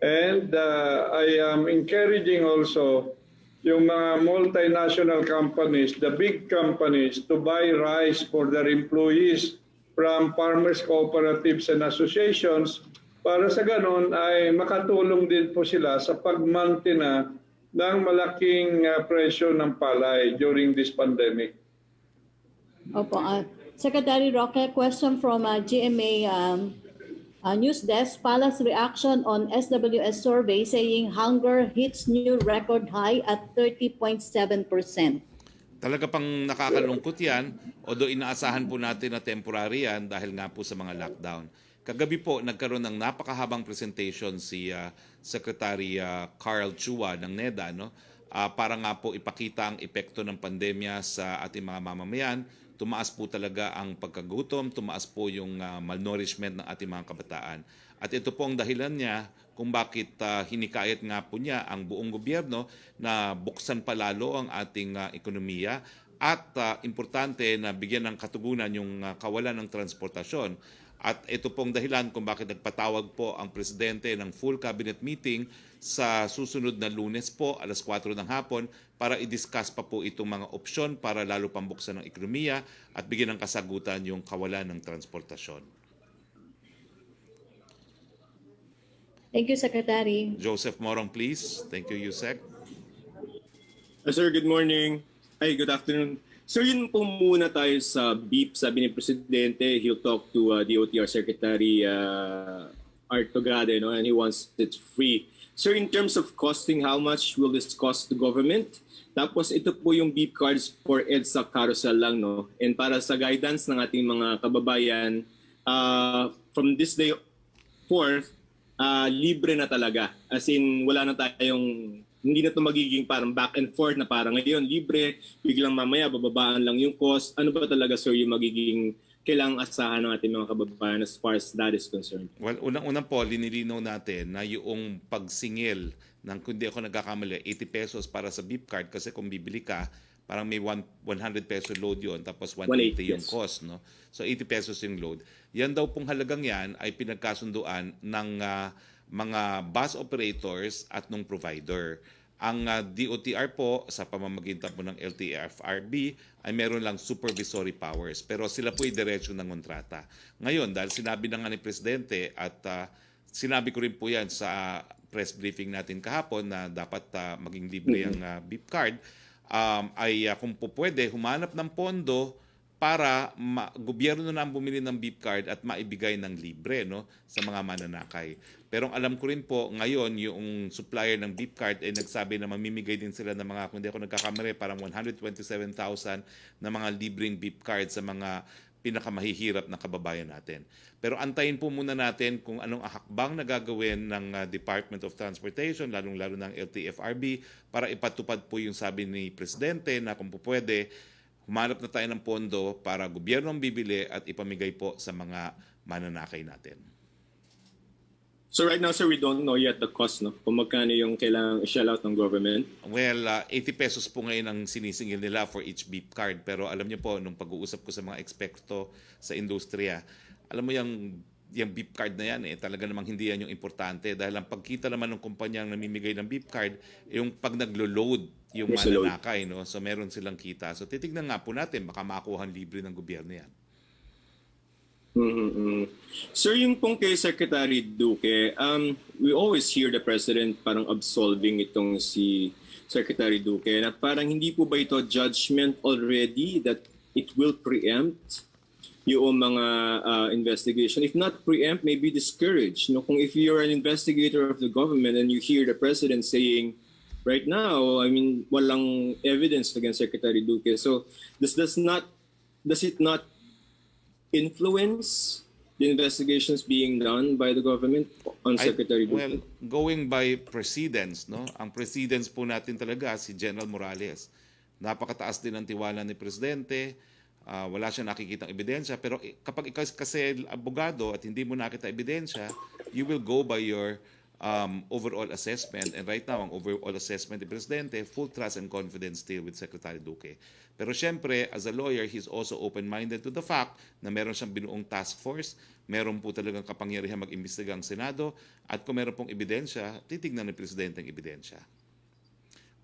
And I am encouraging also yung mga multinational companies, the big companies, to buy rice for their employees from farmers cooperatives and associations para sa ganon ay makatulong din po sila sa pagmantina ng malaking presyo ng palay during this pandemic. Opo. Secretary Roque, question from GMA News Desk. Palace reaction on SWS survey saying hunger hits new record high at 30.7%. Talaga pang nakakalungkot yan, although inaasahan po natin na temporary yan dahil nga po sa mga lockdown. Kagabi po, nagkaroon ng napakahabang presentation si Secretary Carl Chua ng NEDA, no? Para nga po ipakita ang epekto ng pandemya sa ating mga mamamayan. Tumaas po talaga ang pagkagutom, tumaas po yung malnourishment ng ating mga kabataan. At ito po ang dahilan niya kung bakit hinikayat nga po niya ang buong gobyerno na buksan palalo ang ating ekonomiya at importante na bigyan ng katugunan yung kawalan ng transportasyon. At ito pong dahilan kung bakit nagpatawag po ang Presidente ng full cabinet meeting sa susunod na Lunes po, alas 4 ng hapon, para i-discuss pa po itong mga opsyon para lalo pang buksan ng ekonomiya at bigyan ng kasagutan yung kawalan ng transportasyon. Thank you, Secretary. Joseph Morong, please. Thank you, Yusek. Sir, good morning. Ay, good afternoon. Sir, yun po muna tayo sa beef. Sabi ni Presidente, he'll talk to DOTR Secretary Art Togade, no? And he wants it free. Sir, in terms of costing, how much will this cost the government? Tapos ito po yung beef cards for EDSA carousel lang, no? And para sa guidance ng ating mga kababayan, from this day forth, libre na talaga. As in, wala na tayong, hindi na ito magiging parang back and forth na parang ngayon, libre, biglang mamaya, bababaan lang yung cost. Ano ba talaga, sir, yung magiging kailangang asahan ng ating mga kababayan as far as that is concerned? Well, unang-unang po, linilinaw natin na yung pagsingil ng, kung di ako nagkakamali, 80 pesos para sa beef card kasi kung bibili ka, parang may 100 peso load yon tapos 180 yung cost. No? So 80 pesos yung load. Yan daw pong halagang yan ay pinagkasunduan ng mga bus operators at ng provider. Ang DOTR po sa pamamagitan po ng LTFRB ay meron lang supervisory powers pero sila po ay diretso ng kontrata. Ngayon, dahil sinabi na nga ni Presidente at sinabi ko rin po yan sa press briefing natin kahapon na dapat maging libre ang beef card, ay kung po pwede, humanap ng pondo para gobyerno na ang bumili ng beef card at maibigay ng libre, no, sa mga mananakay. Pero alam ko rin po ngayon yung supplier ng beef card ay nagsabi na mamimigay din sila ng mga, kung di ako nagkakamali, parang 127,000 na mga libreng beef card sa mga pinakamahihirap na kababayan natin. Pero antayin po muna natin kung anong hakbang na gagawin ng Department of Transportation, lalong-lalo ng LTFRB, para ipatupad po yung sabi ni Presidente na kung po pwede, humanap na tayo ng pondo para gobyerno ang bibili at ipamigay po sa mga mananakay natin. So right now, sir, we don't know yet the cost, no? Kung magkano yung kailangang i-shell out ng government. Well, 80 pesos po ngayon ang sinisingil nila for each beep card. Pero alam niyo po, nung pag-uusap ko sa mga eksperto sa industriya, alam mo yung beep card na yan, talaga namang hindi yan yung importante. Dahil ang pagkita naman ng kumpanyang namimigay ng beep card, yung pag naglo-load yung Yes, load. mananakay. No? So meron silang kita. So titignan nga po natin, baka makuha libre ng gobyerno yan. Sir, yung pong kay Secretary Duque, we always hear the President parang absolving itong si Secretary Duque na parang hindi po ba ito judgment already that it will preempt yung mga investigation? If not preempt, maybe discourage. No? Kung if you're an investigator of the government and you hear the President saying, right now, I mean, walang evidence against Secretary Duque. So does it not influence the investigations being done by the government on Secretary Duque? Well, going by precedents, no? Ang precedents po natin talaga si General Morales. Napakataas din ang tiwala ni Presidente. Wala siya nakikitang ebidensya. Pero kapag ikaw kasi abogado at hindi mo nakita ebidensya, you will go by your overall assessment. And right now, ang overall assessment ni Presidente, full trust and confidence still with Secretary Duque. Pero syempre, as a lawyer, he's also open-minded to the fact na meron siyang binuong task force, meron po talagang kapangyarihan mag-imbestiga ang Senado, at kung meron pong ebidensya, titignan ni Presidente ang ebidensya.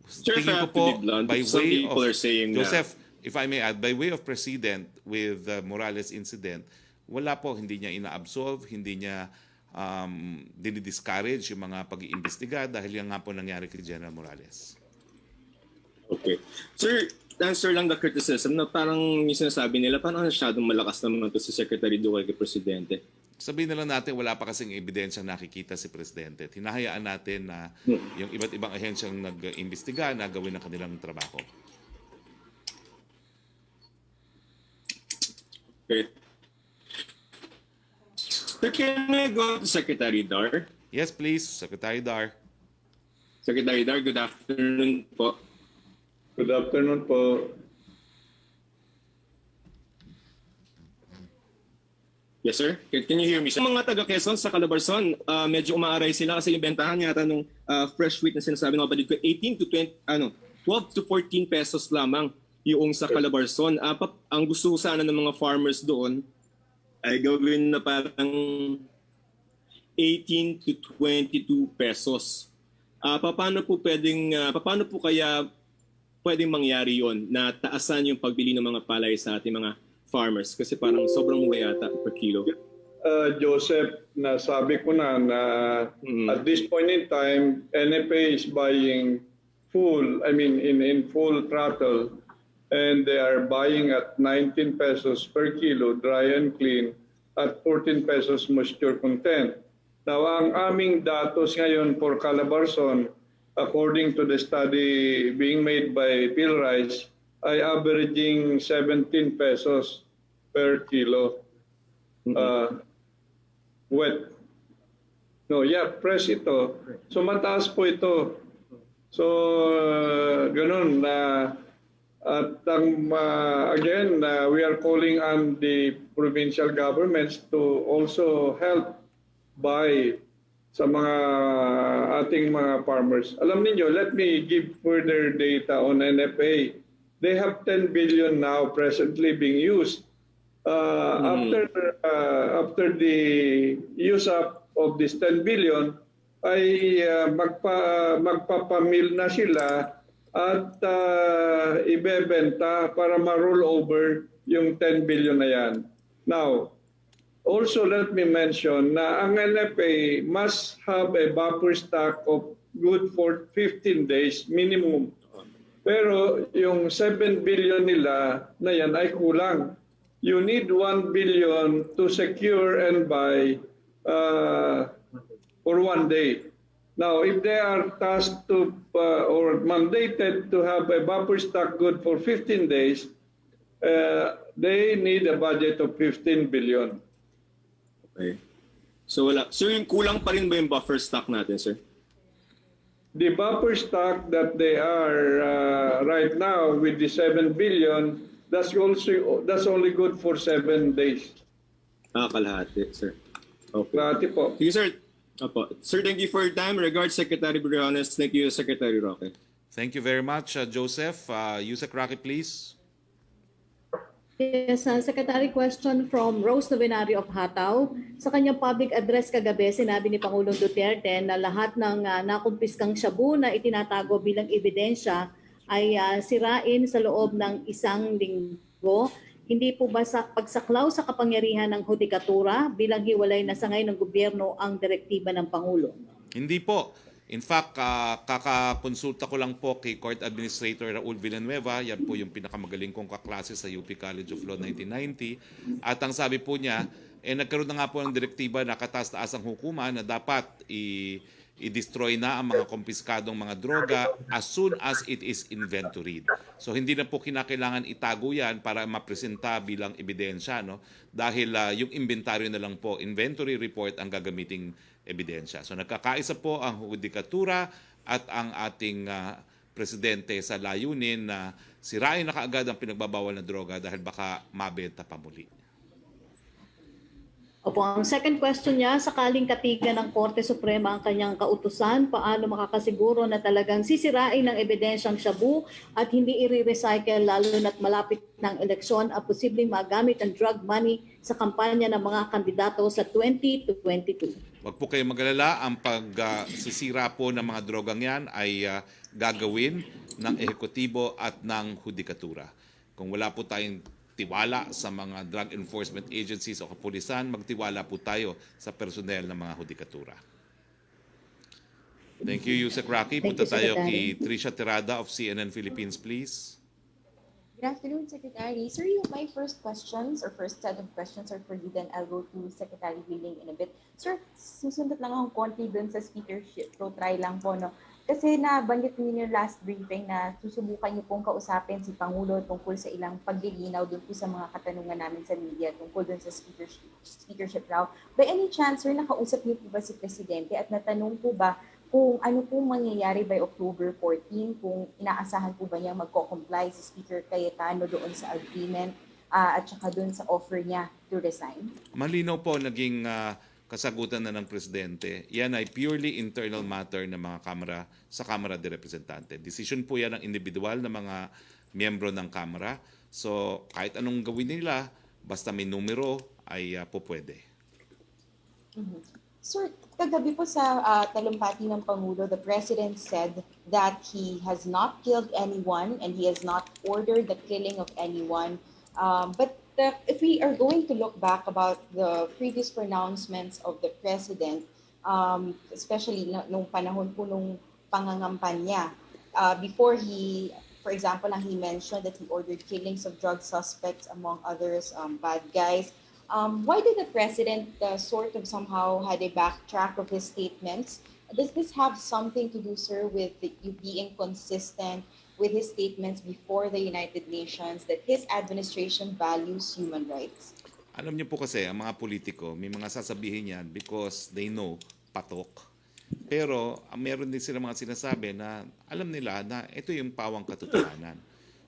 Sir, Tingin ko to po, be blunt, by some way people of, are saying na- Joseph, if I may add, by way of precedent with the Morales incident, wala po, hindi niya ina-absolve, hindi niya dinidiscourage yung mga pag-iimbestiga dahil yan nga po nangyari kay General Morales. Okay. Sir, answer lang the criticism na parang yung sinasabi nila, parang masyadong malakas naman ito si Secretary Duque kay Presidente. Sabihin na lang natin, wala pa kasing ebidensya nakikita si Presidente. Hinahayaan natin na yung iba't ibang ahensyang nag-imbestiga na gawin ang kanilang trabaho. Okay. Sir, can I go to Secretary Dar? Yes, please, Secretary Dar. Secretary Dar, good afternoon po. Good afternoon po. Yes, sir. Can you hear me? Sa mga taga Quezon sa Calabarzon, medyo umaaray sila kasi yung bentahan yata nung fresh wheat na sinasabi ng kapatid ko, 12 to 14 pesos lamang yung sa Calabarzon. Ang gusto sana ng mga farmers doon ay gawin na parang 18 to 22 pesos. Paano po kaya pwedeng mangyari yon na taasan yung pagbili ng mga palay sa ating mga farmers? Kasi parang sobrang mura yata per kilo. Joseph, nasabi ko na at this point in time, NFA is buying in full throttle, and they are buying at 19 pesos per kilo, dry and clean, at 14 pesos moisture content. Now, ang aming datos ngayon for Calabarzon, according to the study being made by PhilRice, ay averaging 17 pesos per kilo. Wet. Fresh ito. So mataas po ito. So ganun na again, we are calling on the provincial governments to also help buy sa mga ating mga farmers. Alam niyo, let me give further data on NFA. They have 10 billion now presently being used. After the use up of this 10 billion, ay magpapamil na sila at ibebenta para ma-roll over yung 10 billion na yan. Now, also let me mention na ang NFA must have a buffer stock of good for 15 days minimum. Pero yung 7 billion nila na yan ay kulang. You need 1 billion to secure and buy for 1 day. Now, if they are tasked to or mandated to have a buffer stock good for 15 days, they need a budget of 15 billion. Okay. So wala. So yung kulang pa rin ba yung buffer stock natin, sir? The buffer stock that they are right now with the 7 billion, that's only good for 7 days. Kalahati, sir. Okay. Kalahati po. Sige, sir. Opo. Sir, thank you for your time. Regards, Secretary Briones. Thank you, Secretary Roque. Thank you very much, Joseph. Yusek Roque, please. Yes, Secretary, question from Rose Novenario of Hataw. Sa kanyang public address kagabi, sinabi ni Pangulong Duterte na lahat ng nakumpiskang shabu na itinatago bilang ebidensya ay sirain sa loob ng 1 linggo. Hindi po ba sa pagsaklaw sa kapangyarihan ng hudikatura bilang hiwalay na sangay ng gobyerno ang direktiba ng Pangulo? Hindi po. In fact, kakakonsulta ko lang po kay Court Administrator Raul Villanueva. Yan po yung pinakamagaling kong kaklase sa UP College of Law 1990. At ang sabi po niya, nagkaroon na nga po ng direktiba na kataas-taas ang hukuman na dapat i-destroy na ang mga kumpiskadong mga droga as soon as it is inventoried. So hindi na po kinakailangan itago yan para mapresenta bilang ebidensya, no? Dahil yung inventory na lang po, inventory report ang gagamiting ebidensya. So nagkakaisa po ang hudikatura at ang ating presidente sa layunin na sirain na kaagad ang pinagbabawal na droga dahil baka mabenta pa muli. Opo, ang second question niya, sakaling katigan ng Korte Suprema ang kanyang kautusan, paano makakasiguro na talagang sisirain ng ebidensyang shabu at hindi i-recycle lalo na't malapit ng eleksyon at posibleng magamit ang drug money sa kampanya ng mga kandidato sa 2022? Huwag po kayong mag-alala, ang pagsisira po ng mga drogang yan ay gagawin ng ehekutibo at ng hudikatura. Kung wala po tayong tiwala sa mga drug enforcement agencies o kapulisan, magtiwala po tayo sa personnel ng mga hudikatura. Thank you, Yusek Roque. Punta tayo kay Trisha Tirada of CNN Philippines, please. Good afternoon, Secretary. Sir, my first questions or first set of questions are for you, then I'll go to Secretary Willing in a bit. Sir, susundot lang akong konti dun sa speakership. So, try lang po, no? Kasi nabanggit niyo yung last briefing na susubukan niyo pong kausapin si Pangulo tungkol sa ilang paglilinaw dun po sa mga katanungan namin sa media tungkol dun sa speakership raw. By any chance, sir, nakausap niyo po ba si Presidente at natanong po ba kung ano po mangyayari by October 14, kung inaasahan po ba niya magko-comply si Speaker Cayetano doon sa agreement at saka doon sa offer niya to resign? Malinaw po naging kasagutan na ng Presidente. Yan ay purely internal matter ng mga Kamara sa Kamara de Representante. Decision po yan ng individual na mga miyembro ng Kamara. So kahit anong gawin nila, basta may numero ay po pwede. Mm-hmm. Sir, kagabi po sa talumpati ng Pangulo, the President said that he has not killed anyone and he has not ordered the killing of anyone. But if we are going to look back about the previous pronouncements of the President, especially nung panahon po nung pangangampanya, before he, for example, he mentioned that he ordered killings of drug suspects, among others, bad guys. Why did the President sort of somehow had a backtrack of his statements? Does this have something to do, sir, with you being consistent with his statements before the United Nations that his administration values human rights? Alam niyo po kasi, ang mga politiko, may mga sasabihin yan because they know patok. Pero meron din sila mga sinasabi na alam nila na ito yung pawang katotohanan.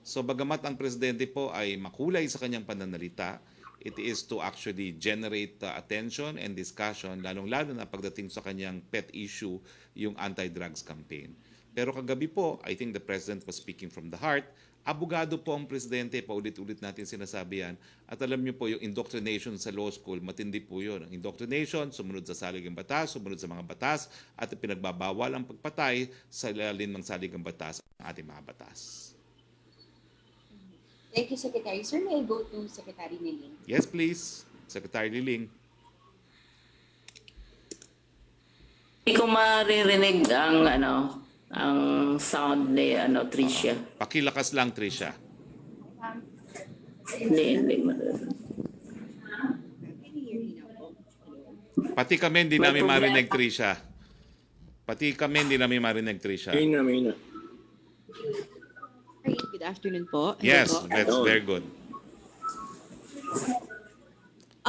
So bagamat ang Presidente po ay makulay sa kanyang pananalita, it is to actually generate attention and discussion, lalong-lalo na pagdating sa kanyang pet issue, yung anti-drugs campaign. Pero kagabi po, I think the President was speaking from the heart. Abogado po ang Presidente, paulit-ulit natin sinasabi yan. At alam niyo po, yung indoctrination sa law school, matindi po yun. Ang indoctrination, sumunod sa saligang batas, sumunod sa mga batas, at pinagbabawal ang pagpatay sa ilalim ng saligang batas ng ating mga batas. Thank you, Secretary. Sir, may I go to Secretary Liling? Yes, please. Secretary Liling. Hindi ko maririnig ang sound ni Tricia. Pakilakas lang, Trisha. Hindi maririnig. Pati kami hindi namin marinig, Trisha. Pati kami hindi namin marinig, Trisha. May na. Good afternoon po. Yes, Hello po. that's very good.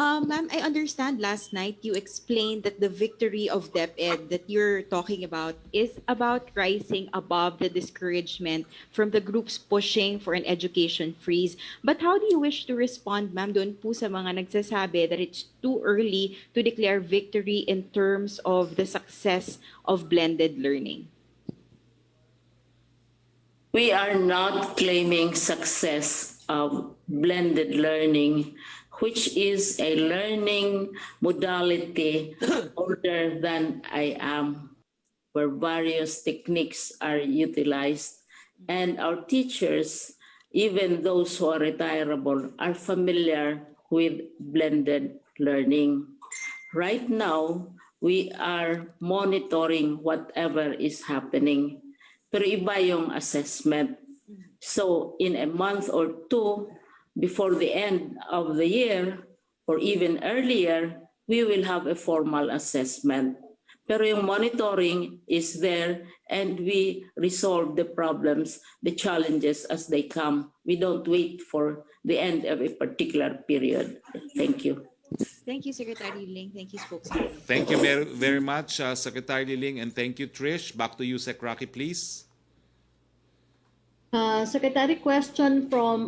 Ma'am, I understand last night you explained that the victory of DepEd that you're talking about is about rising above the discouragement from the groups pushing for an education freeze. But how do you wish to respond, ma'am, doon po sa mga nagsasabi that it's too early to declare victory in terms of the success of blended learning? We are not claiming success of blended learning, which is a learning modality older than I am, where various techniques are utilized. And our teachers, even those who are retirable, are familiar with blended learning. Right now, we are monitoring whatever is happening. Pero iba yung assessment. So in a month or two, before the end of the year, or even earlier, we will have a formal assessment. Pero yung monitoring is there, and we resolve the problems, the challenges as they come. We don't wait for the end of a particular period. Thank you. Thank you, Secretary Ling. Thank you, spokesman. Thank you very, very much, Secretary Ling, and thank you, Trish. Back to you, Sec. Roque, please. Secretary, question from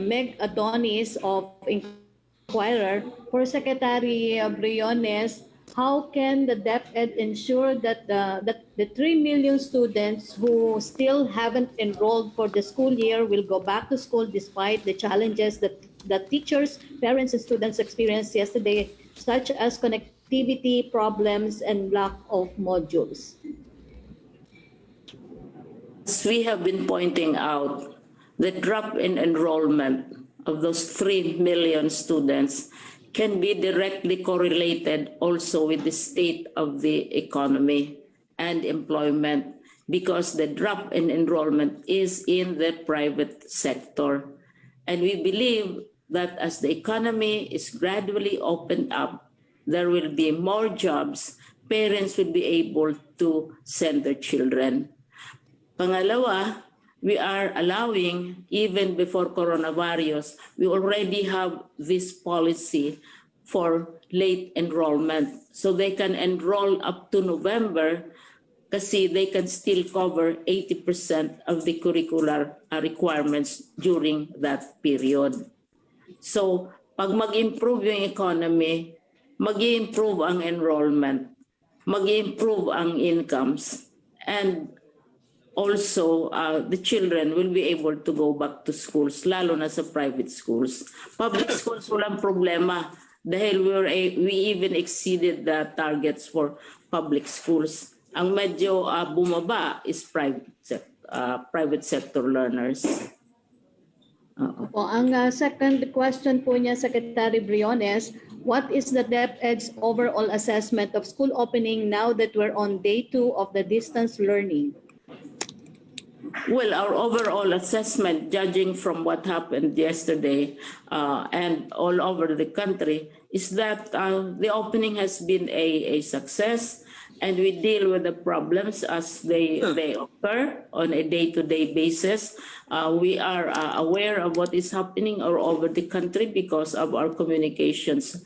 Meg Adonis of Inquirer. For Secretary Briones, how can the DepEd ensure that the 3 million students who still haven't enrolled for the school year will go back to school despite the challenges that teachers, parents, and students experienced yesterday, such as connectivity problems and lack of modules? As we have been pointing out, the drop in enrollment of those 3 million students can be directly correlated also with the state of the economy and employment, because the drop in enrollment is in the private sector. And we believe that as the economy is gradually opened up, there will be more jobs, parents will be able to send their children. Pangalawa, we are allowing, even before coronavirus, we already have this policy for late enrollment. So they can enroll up to November kasi they can still cover 80% of the curricular requirements during that period. So pag mag-improve yung economy, mag-improve ang enrollment, mag-improve ang incomes, and also, the children will be able to go back to schools, lalo na sa private schools. Public schools, walang problema dahil we even exceeded the targets for public schools. Ang medyo bumaba is private sector learners. Po, ang second question po niya, Secretary Briones, what is the DepEd's overall assessment of school opening now that we're on day 2 of the distance learning? Well, our overall assessment, judging from what happened yesterday and all over the country, is that the opening has been a success, and we deal with the problems as they occur on a day-to-day basis. We are aware of what is happening all over the country because of our communications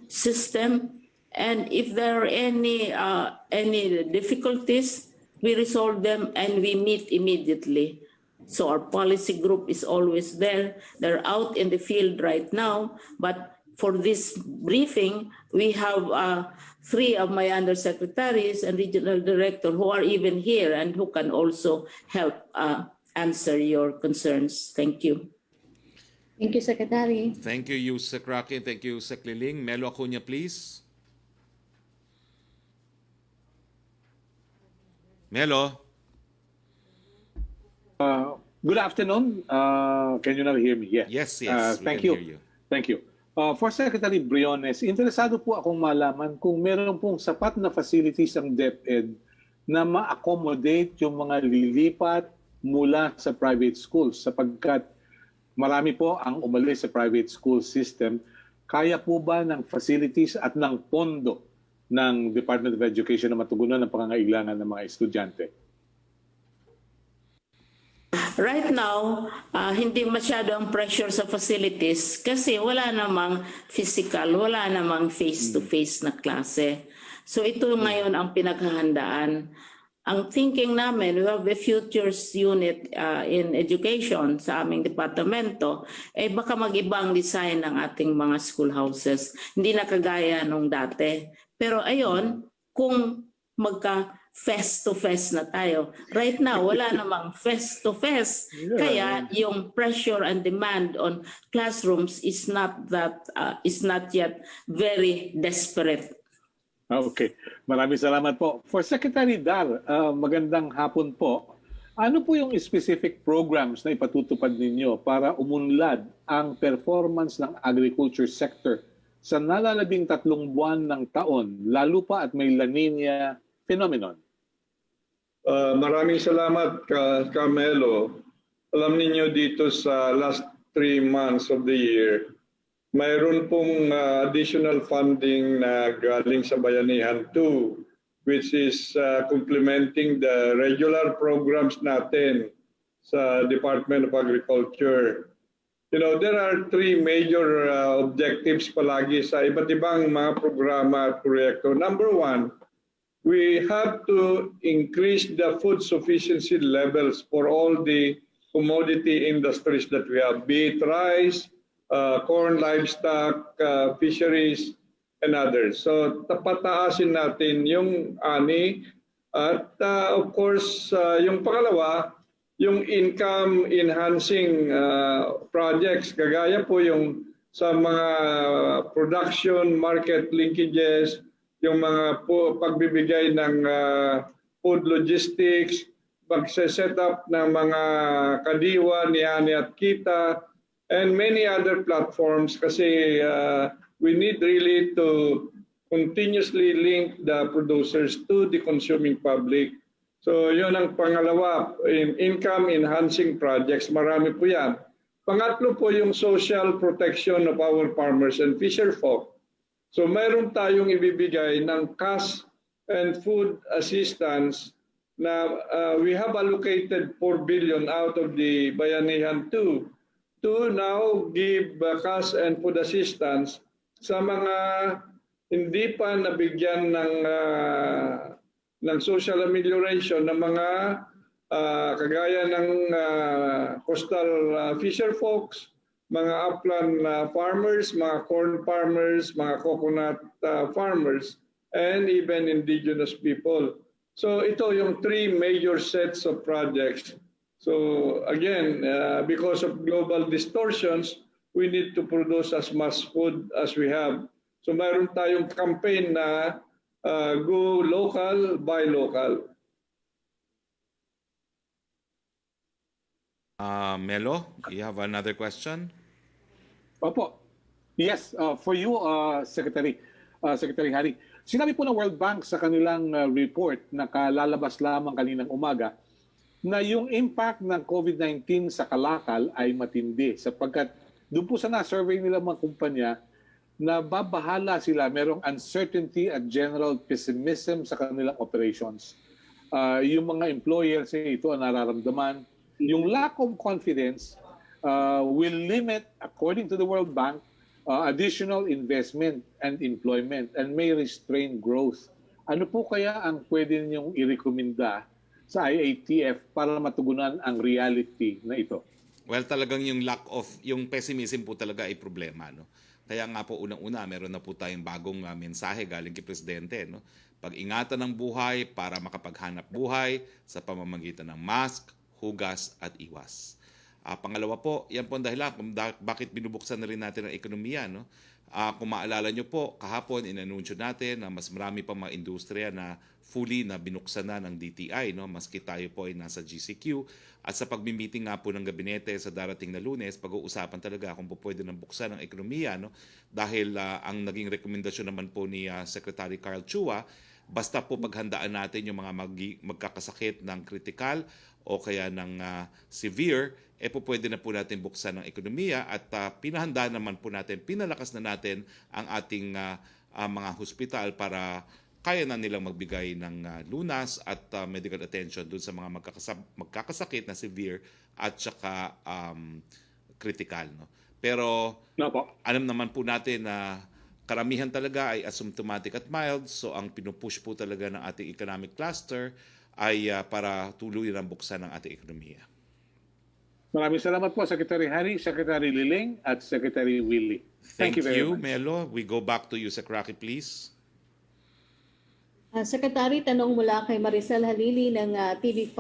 system. And if there are any difficulties, we resolve them and we meet immediately. So our policy group is always there. They're out in the field right now. But for this briefing, we have 3 of my undersecretaries and regional director who are even here and who can also help answer your concerns. Thank you. Thank you, Secretary. Thank you, Sec. Roque. Thank you, Sec. Liling. Melo Acuña, please. Melo. Good afternoon. Can you now hear me? Yes. Thank we can you. hear you. Thank you. For Secretary Briones, interesado po akong malaman kung meron pong sapat na facilities ang DepEd na ma-accommodate yung mga lilipat mula sa private schools, sapagkat marami po ang umalis sa private school system. Kaya po ba ng facilities at ng pondo ng Department of Education na matugunan ng pangangailangan ng mga estudyante? right now, hindi masyado ang pressure sa facilities kasi wala namang physical, wala namang face-to-face na klase. So ito ngayon ang pinaghahandaan. Ang thinking namin, we have a futures unit in education sa aming departamento, baka mag-ibang design ng ating mga schoolhouses. Hindi na kagaya nung dati. Pero ayon, kung magka face-to-face na tayo. Right now, wala namang face-to-face. Kaya yung pressure and demand on classrooms is not yet very desperate. Okay. Maraming salamat po. For Secretary Dar, magandang hapon po. Ano po yung specific programs na ipatutupad ninyo para umunlad ang performance ng agriculture sector sa nalalabing 3 buwan ng taon, lalo pa at may La Nina phenomenon? Maraming salamat, Carmelo. Alam niyo dito sa last 3 months of the year, mayroon pong additional funding na galing sa Bayanihan 2, which is complementing the regular programs natin sa Department of Agriculture. You know, there are 3 major objectives palagi sa iba't ibang mga programa at proyekto. Number 1, we have to increase the food sufficiency levels for all the commodity industries that we have, be it rice, corn, livestock, fisheries, and others. So pataasin natin yung ani at of course yung pangalawa, yung income enhancing projects kagaya po yung sa mga production market linkages, yung mga pagbibigay ng food logistics, pagse-set up ng mga kadiwa ni Ani at Kita, and many other platforms kasi we need really to continuously link the producers to the consuming public. So yun ang pangalawa, income enhancing projects, marami po yan. Pangatlo po yung social protection of our farmers and fisherfolk. So mayroon tayong ibibigay ng cash and food assistance na we have allocated 4 billion out of the Bayanihan 2 to now give cash and food assistance sa mga hindi pa nabigyan ng social amelioration ng mga kagaya ng coastal fisher folks, mga upland farmers, mga corn farmers, mga coconut farmers, and even indigenous people. So ito yung 3 major sets of projects. So again, because of global distortions, we need to produce as much food as we have. So mayroon tayong campaign na go local, buy local. Melo, you have another question? Opo. Yes, for you, Secretary Harry. Sinabi po ng World Bank sa kanilang report na kalalabas lamang kaninang umaga na yung impact ng COVID-19 sa kalakal ay matindi sapagkat doon po sa na-survey nila mga kumpanya na babahala sila, merong uncertainty at general pessimism sa kanilang operations. Yung mga employers ito ang nararamdaman. Yung lack of confidence will limit, according to the World Bank, additional investment and employment and may restrain growth. Ano po kaya ang pwede ninyong irekomenda sa IATF para matugunan ang reality na ito? Well, talagang yung pessimism po talaga ay problema, no? Kaya nga po unang-una, meron na po tayong bagong mensahe galing kay Presidente, no? Pag-ingatan ng buhay para makapaghanap buhay sa pamamagitan ng mask, hugas at iwas. Pangalawa po, yan po ang dahilan kung bakit binubuksan na rin natin ang ekonomiya, no? Kung maalala nyo po, kahapon inanunsyo natin na mas marami pang mga industriya na fully na binuksan na ng DTI, no? Maski tayo po ay nasa GCQ. At sa pagmi-meeting nga po ng gabinete sa darating na Lunes, pag-uusapan talaga kung po pwede nang buksan ang ekonomiya, no? Dahil ang naging rekomendasyon naman po ni Secretary Carl Chua, basta po paghandaan natin yung mga magkakasakit ng critical o kaya ng severe, po pwede na po natin buksan ang ekonomiya at pinalakas na natin ang ating mga hospital para kaya na nilang magbigay ng lunas at medical attention dun sa mga magkakasakit na severe at saka critical. No? Pero alam naman po natin na karamihan talaga ay asymptomatic at mild, so ang pinupush po talaga ng ating economic cluster ay para tuluyan ang buksan ng ating ekonomiya. Maraming salamat po, Secretary Harry, Secretary Liling, at Secretary Willie. Thank you very much. Melo. We go back to you, Secretary, please. Secretary, tanong mula kay Maricel Halili ng TV5.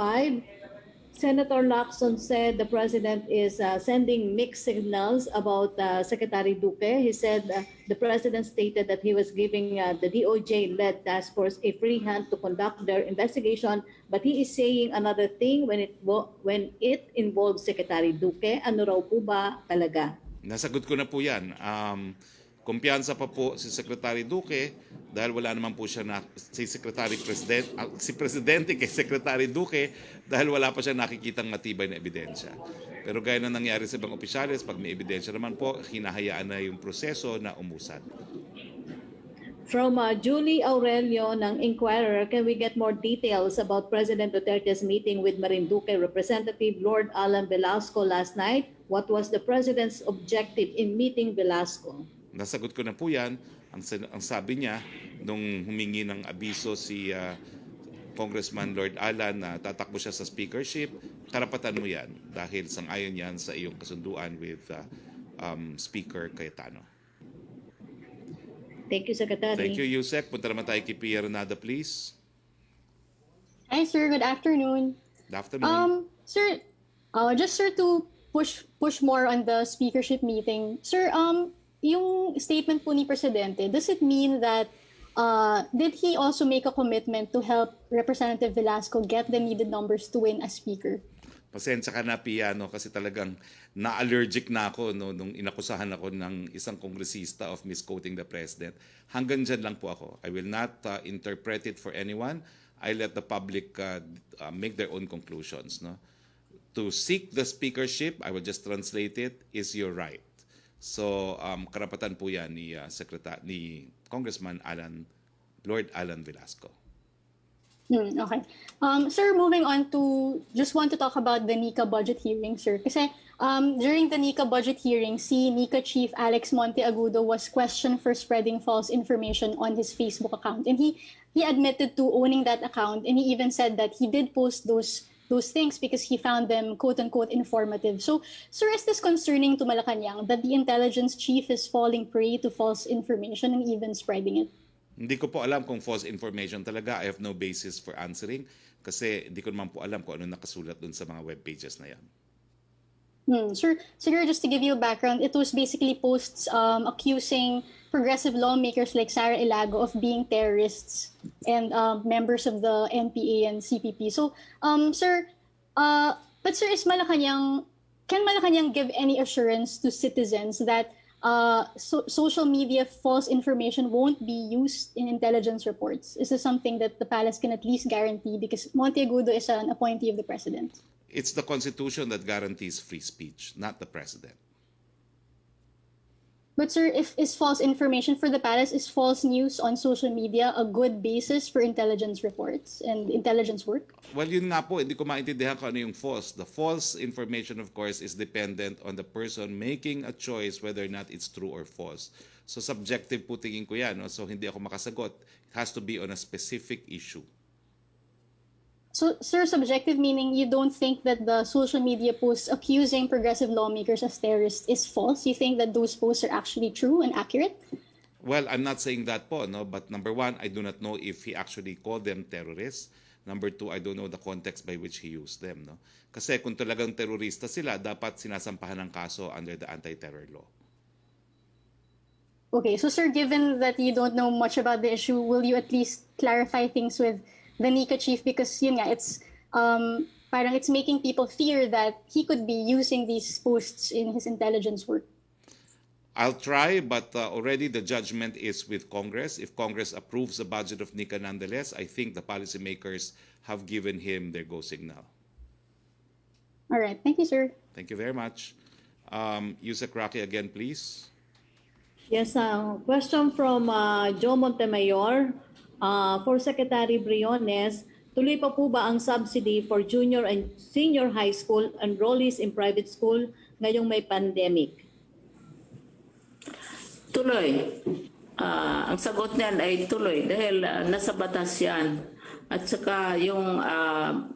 Senator Lacson said the president is sending mixed signals about Secretary Duque. He said the president stated that he was giving the DOJ-led task force a free hand to conduct their investigation, but he is saying another thing when it involves Secretary Duque. Ano raw po ba talaga? Nasagot ko na po yan. Kumpiyansa pa po si Secretary Duque dahil wala naman po siya si Presidente kay Secretary Duque dahil wala pa siya nakikitang matibay na ebidensya. Pero gaya na nangyari sa ibang opisyalis, pag may ebidensya naman po, hinahayaan na yung proseso na umusad. From Julie Aurelio ng Inquirer, can we get more details about President Duterte's meeting with Marinduque Representative Lord Alan Velasco last night? What was the President's objective in meeting Velasco? Nasagot ko na po yan. Ang sabi niya, nung humingi ng abiso si Congressman Lord Alan na tatakbo siya sa speakership, karapatan mo yan dahil sang-ayon yan sa iyong kasunduan with Speaker Cayetano. Thank you, Secretary. Thank you, Yusek. Punta naman tayo kay Pia Renada, please. Hi, sir. Good afternoon. Good afternoon. Sir, just sir to push more on the speakership meeting. Sir, yung statement po ni Presidente, does it mean that did he also make a commitment to help Representative Velasco get the needed numbers to win as speaker? Pasensya ka na, Pia, no, kasi talagang na-allergic na ako nung inakusahan ako ng isang kongresista of misquoting the president. Hanggang dyan lang po ako. I will not interpret it for anyone. I let the public make their own conclusions. No? To seek the speakership, I will just translate it, is your right. So, karapatan po yan ni Congressman Lord Alan Velasco. Okay. Sir, moving on to, just want to talk about the NICA budget hearing, sir. Kasi during the NICA budget hearing, si NICA Chief Alex Monteagudo was questioned for spreading false information on his Facebook account. And he admitted to owning that account, and he even said that he did post those things because he found them quote-unquote informative. So, sir, is this concerning to Malacanang that the intelligence chief is falling prey to false information and even spreading it? Hindi ko po alam kung false information talaga. I have no basis for answering kasi hindi ko naman po alam kung ano nakasulat dun sa mga web pages na yan. Sir, siguro just to give you a background, it was basically posts accusing progressive lawmakers like Sara Ilago of being terrorists and members of the NPA and CPP. So, sir, but sir, can Malacanang give any assurance to citizens that social media false information won't be used in intelligence reports? Is this something that the palace can at least guarantee, because Monteagudo is an appointee of the president? It's the Constitution that guarantees free speech, not the president. But sir, if is false information for the palace, is false news on social media a good basis for intelligence reports and intelligence work? Well, yun nga po, hindi ko maintindihan kung ano yung false. The false information, of course, is dependent on the person making a choice whether or not it's true or false. So subjective po tingin ko yan. No? So hindi ako makasagot. It has to be on a specific issue. So, sir, subjective meaning you don't think that the social media posts accusing progressive lawmakers as terrorists is false? You think that those posts are actually true and accurate? Well, I'm not saying that po, no? But number one, I do not know if he actually called them terrorists. Number two, I don't know the context by which he used them. No? Kasi kung talagang terorista sila, dapat sinasampahan ng kaso under the anti-terror law. Okay, so sir, given that you don't know much about the issue, will you at least clarify things with the NICA chief? Because yun nga, it's parang it's making people fear that he could be using these posts in his intelligence work. I'll try, but already the judgment is with Congress. If Congress approves the budget of NICA nonetheless, I think the policymakers have given him their go signal. All right. Thank you, sir. Thank you very much. Yusek Roque again, please. Yes, question from Joe Montemayor. For Secretary Briones, tuloy pa po ba ang subsidy for junior and senior high school enrollees in private school ngayong may pandemic? Tuloy. Ang sagot niyan ay tuloy dahil nasa batas yan. At saka yung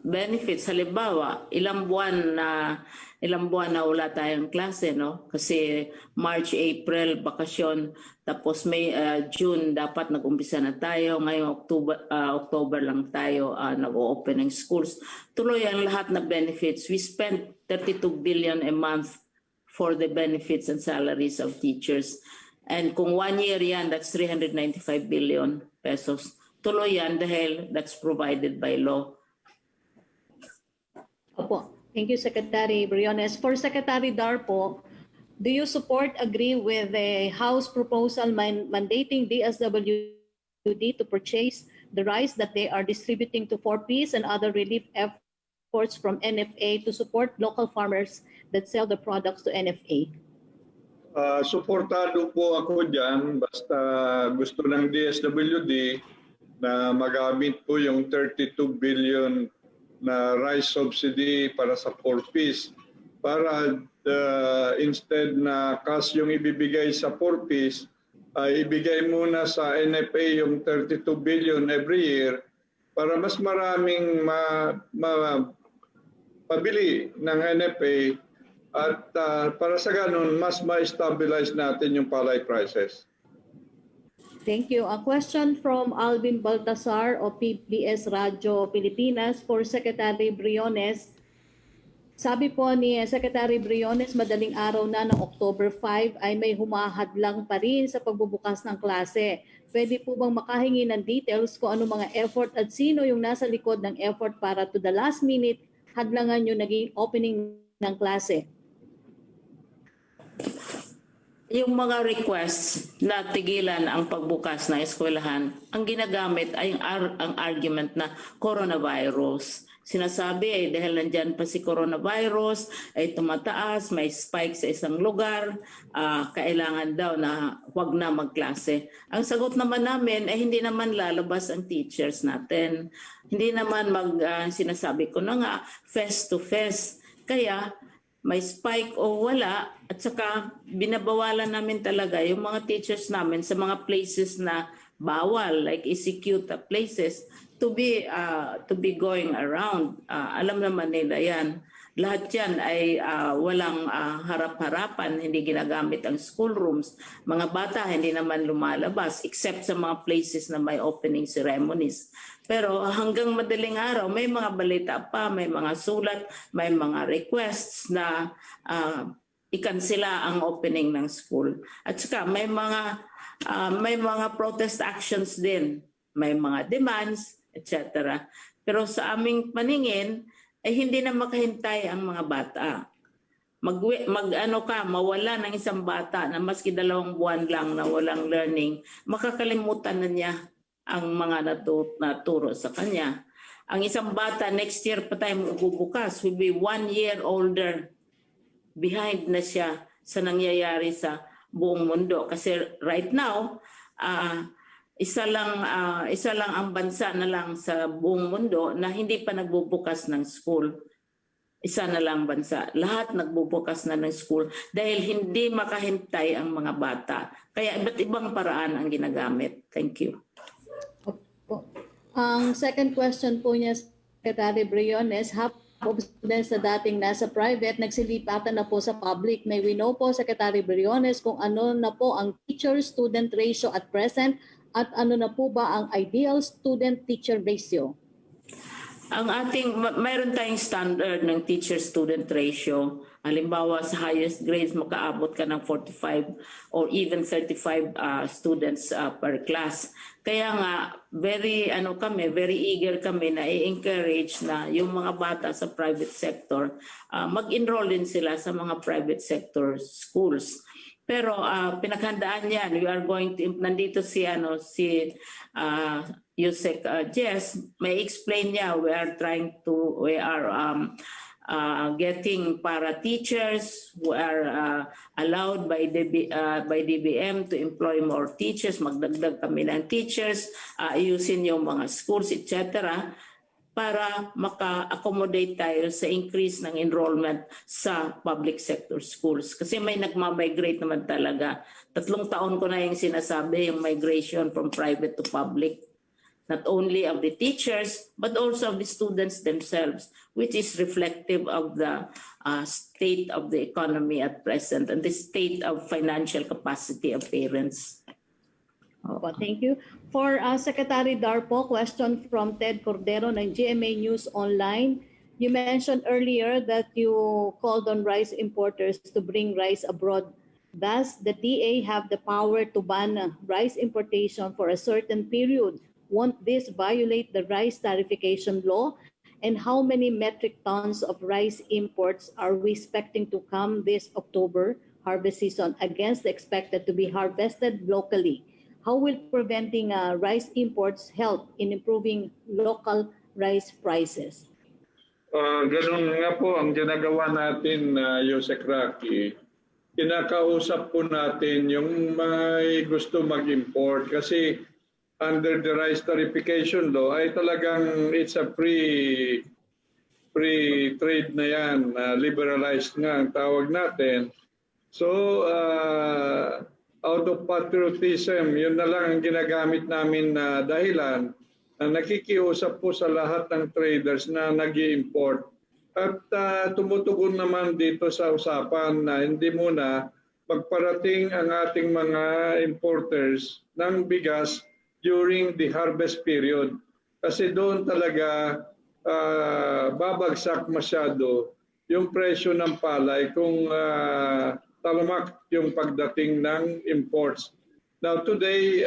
benefits, halimbawa, ilang buwan na wala tayong klase, no? Kasi March, April, bakasyon, tapos May, June, dapat nag-umpisa na tayo. Ngayong October lang tayo nag-o-open ng schools. Tuloy ang lahat na benefits. We spent 32 billion a month for the benefits and salaries of teachers. And kung 1 year yan, that's 395 billion pesos. Tuloy yan dahil that's provided by law. Opo. Thank you, Secretary Briones. For Secretary Dar po, do you agree with the House proposal mandating DSWD to purchase the rice that they are distributing to 4Ps and other relief efforts from NFA to support local farmers that sell the products to NFA? Suportado po ako dyan, basta gusto ng DSWD na magamit po yung 32 billion na rice subsidy para sa 4Ps para instead na cash yung ibibigay sa 4Ps, ibigay muna sa NFA yung 32 billion every year para mas maraming pabili ng NFA at para sa ganun, mas ma-stabilize natin yung palay prices. Thank you. A question from Alvin Baltasar of PBS Radio Pilipinas for Secretary Briones. Sabi po ni Secretary Briones, madaling araw na ng October 5 ay may humahadlang pa rin sa pagbubukas ng klase. Pwede po bang makahingi ng details kung ano mga effort at sino yung nasa likod ng effort para to the last minute hadlangan yung naging opening ng klase? Yung mga requests na tigilan ang pagbukas ng eskwelahan, ang ginagamit ay ang argument na coronavirus. Sinasabi dahil nandyan pa si coronavirus, ay tumataas, may spike sa isang lugar, kailangan daw na huwag na magklase. Ang sagot naman namin ay hindi naman lalabas ang teachers natin. Hindi naman sinasabi ko na nga, face to face. Kaya may spike o wala, at saka binabawalan namin talaga yung mga teachers namin sa mga places na bawal, like ECQ places, to be going around. Alam naman nila yan. Lahat yan ay walang harap-harapan, hindi ginagamit ang schoolrooms. Mga bata hindi naman lumalabas except sa mga places na may opening ceremonies. Pero hanggang madaling araw, may mga balita pa, may mga sulat, may mga requests na ikansela ang opening ng school. At saka may mga protest actions din, may mga demands, etc. Pero sa aming paningin, ay hindi na makahintay ang mga bata. Mawala ng isang bata na maski 2 buwan lang na walang learning, makakalimutan na niya ang mga naturo sa kanya. Ang isang bata, next year pa tayo magbubukas, will be 1 year older. Behind na siya sa nangyayari sa buong mundo. Kasi right now, isa lang ang bansa na lang sa buong mundo na hindi pa nagbubukas ng school. Isa na lang bansa. Lahat nagbubukas na ng school dahil hindi makahintay ang mga bata. Kaya iba't ibang paraan ang ginagamit. Thank you. Ang second question po niya, Secretary Briones, half of students na dating nasa private, nagsilipatan na po sa public. May we know po, Secretary Briones, kung ano na po ang teacher-student ratio at present at ano na po ba ang ideal student-teacher ratio? Mayroon tayong standard ng teacher-student ratio. Halimbawa, sa highest grades, makaabot ka ng 45 or even 35 students per class. Kaya nga, very eager kami na i-encourage na yung mga bata sa private sector, mag-enroll din sila sa mga private sector schools. Pero pinaghandaan yan. We are going to, nandito si Yusek Jess, may explain niya, we are getting para teachers who are allowed by DBM to employ more teachers, magdagdag kami ng teachers, ayusin yung mga schools, etc. para maka-accommodate tayo sa increase ng enrollment sa public sector schools. Kasi may nagmamigrate naman talaga. 3 taon ko na yung sinasabi, yung migration from private to public. Not only of the teachers, but also of the students themselves, which is reflective of the state of the economy at present and the state of financial capacity of parents. Opo, thank you. For Secretary Darpo, question from Ted Cordero ng GMA News Online. You mentioned earlier that you called on rice importers to bring rice abroad. Does the DA have the power to ban rice importation for a certain period? Won't this violate the rice tariffication law? And how many metric tons of rice imports are we expecting to come this October harvest season against the expected to be harvested locally? How will preventing rice imports help in improving local rice prices? Ganun nga po ang ginagawa natin, Yusek Roque. Kinakausap po natin yung may gusto mag-import kasi under the rice tariffication law ay talagang it's a free trade na yan, liberalized nga ang tawag natin. So, out of patriotism, yun na lang ang ginagamit namin na dahilan na nakikiusap po sa lahat ng traders na nag-i-import. At tumutugon naman dito sa usapan na hindi muna magparating ang ating mga importers ng bigas during the harvest period. Kasi doon talaga babagsak masyado yung presyo ng palay kung talamak yung pagdating ng imports. Now today,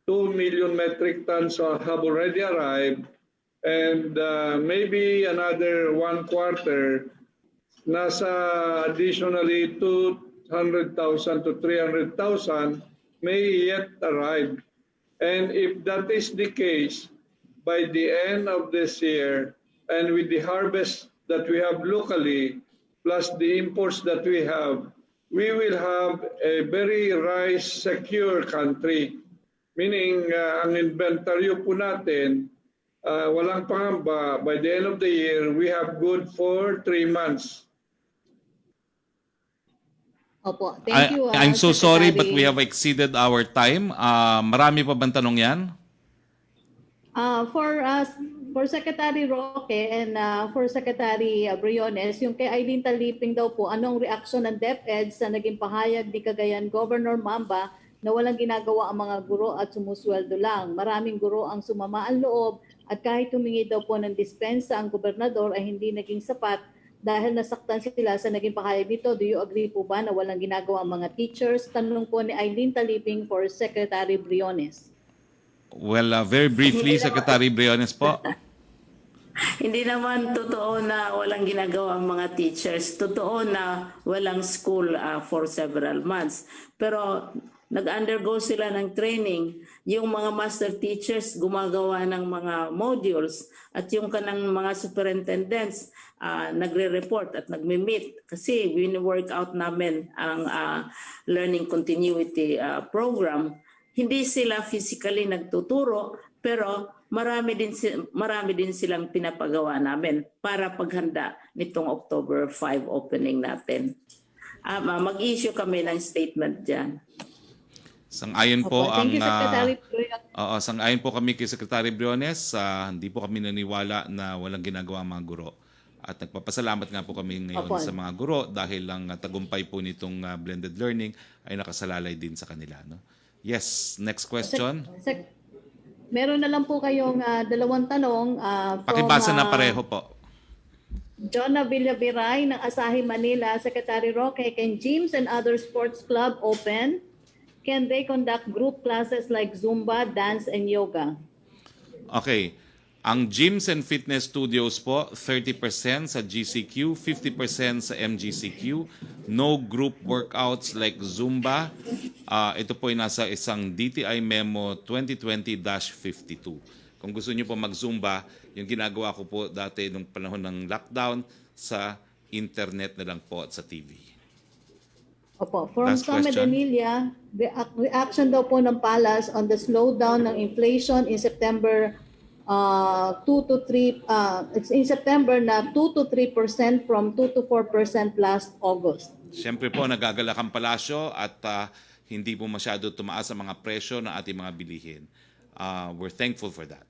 2 million metric tons have already arrived and maybe another 1/4, nasa additionally 200,000 to 300,000 may yet arrive. And if that is the case, by the end of this year and with the harvest that we have locally, plus the imports that we will have a very rice secure country. Meaning, ang inventaryo po natin, walang pangamba. By the end of the year, we have good for 3 months. Opo, thank you. I'm so sorry but Secretary. we have exceeded our time. Marami pa bang tanong yan? For Secretary Roque and for Secretary Briones, yung kay Eileen Taliping daw po, anong reaksyon ng DepEd sa naging pahayag ni Cagayan Governor Mamba na walang ginagawa ang mga guro at sumusweldo lang? Maraming guro ang sumama ang loob at kahit humingi daw po ng dispensa ang gobernador ay hindi naging sapat dahil nasaktan sila sa naging pahayag nito. Do you agree po ba na walang ginagawa ang mga teachers? Tanong po ni Eileen Taliping for Secretary Briones. Well, very briefly, Secretary Briones po. Hindi naman totoo na walang ginagawa ang mga teachers. Totoo na walang school for several months. Pero nag-undergo sila ng training. Yung mga master teachers gumagawa ng mga modules at yung kanang mga superintendents nagre-report at nagme-meet. Kasi wini-work out namin ang learning continuity program. Hindi sila physically nagtuturo pero marami din silang pinapagawa namin para paghanda nitong October 5 opening natin. Mag-issue kami ng statement diyan. Sang-ayon po Thank you, Secretary Briones. sang-ayon po kami kay Secretary Briones. Hindi po kami naniwala na walang ginagawa ang mga guro. At nagpapasalamat nga po kami ngayon sa mga guro dahil lang tagumpay po nitong blended learning ay nakasalalay din sa kanila. No? Yes, next question. Meron na lang po kayong dalawang tanong. Pakibasa na pareho po. Jonah Villaviray ng Asahi Manila, Secretary Roque, can gyms and other sports club open? Can they conduct group classes like Zumba, dance, and yoga? Okay. Ang gyms and fitness studios po, 30% sa GCQ, 50% sa MGCQ. No group workouts like Zumba. Ito po ay nasa isang DTI Memo 2020-52. Kung gusto niyo po mag-Zumba, yung ginagawa ko po dati nung panahon ng lockdown, sa internet na lang po at sa TV. Opo. From Last Samed question. Emilia, reaction daw po ng Palace on the slowdown ng inflation in September 2 to 3 in September na 2 to 3% from 2 to 4% last August. Siyempre po, nagagalak ang palasyo at hindi po masyado tumaas ang mga presyo ng ating mga bilihin. We're thankful for that.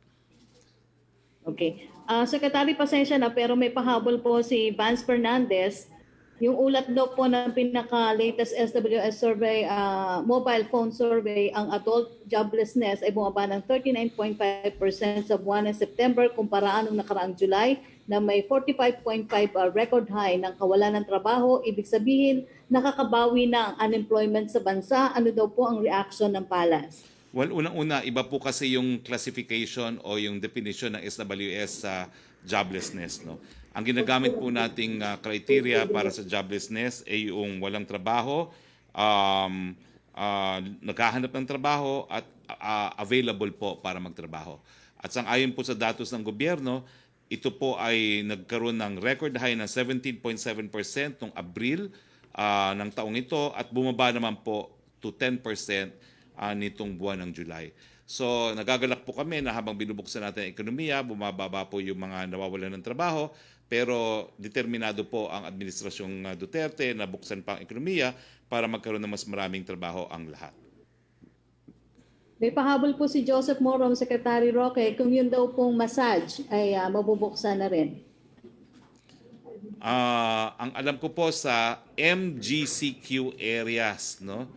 Okay. Secretary, pasensya na pero may pahabol po si Vance Fernandez. Yung ulat daw po ng pinaka-latest SWS survey, mobile phone survey, ang adult joblessness ay bumaba ng 39.5% sa buwan ng September kumpara nung nakaraang July na may 45.5 record high ng kawalan ng trabaho. Ibig sabihin, nakakabawi na ang unemployment sa bansa. Ano daw po ang reaction ng Palace? Well, unang-una, iba po kasi yung classification o yung definition ng SWS sa joblessness. No? Ang ginagamit po nating criteria para sa joblessness ay yung walang trabaho, naghahanap ng trabaho at available po para magtrabaho. At sang-ayon po sa datos ng gobyerno, ito po ay nagkaroon ng record high na 17.7% noong Abril ng taong ito at bumaba naman po to 10% nitong buwan ng July. So nagagalak po kami na habang binubuksan natin ang ekonomiya, bumababa po yung mga nawawalan ng trabaho, pero determinado po ang administrasyong Duterte na buksan pa ang ekonomiya para magkaroon ng mas maraming trabaho ang lahat. May pahabol po si Joseph Morom, Secretary Roque, kung yun daw pong massage ay mabubuksan na rin. Ang alam ko po sa MGCQ areas, no,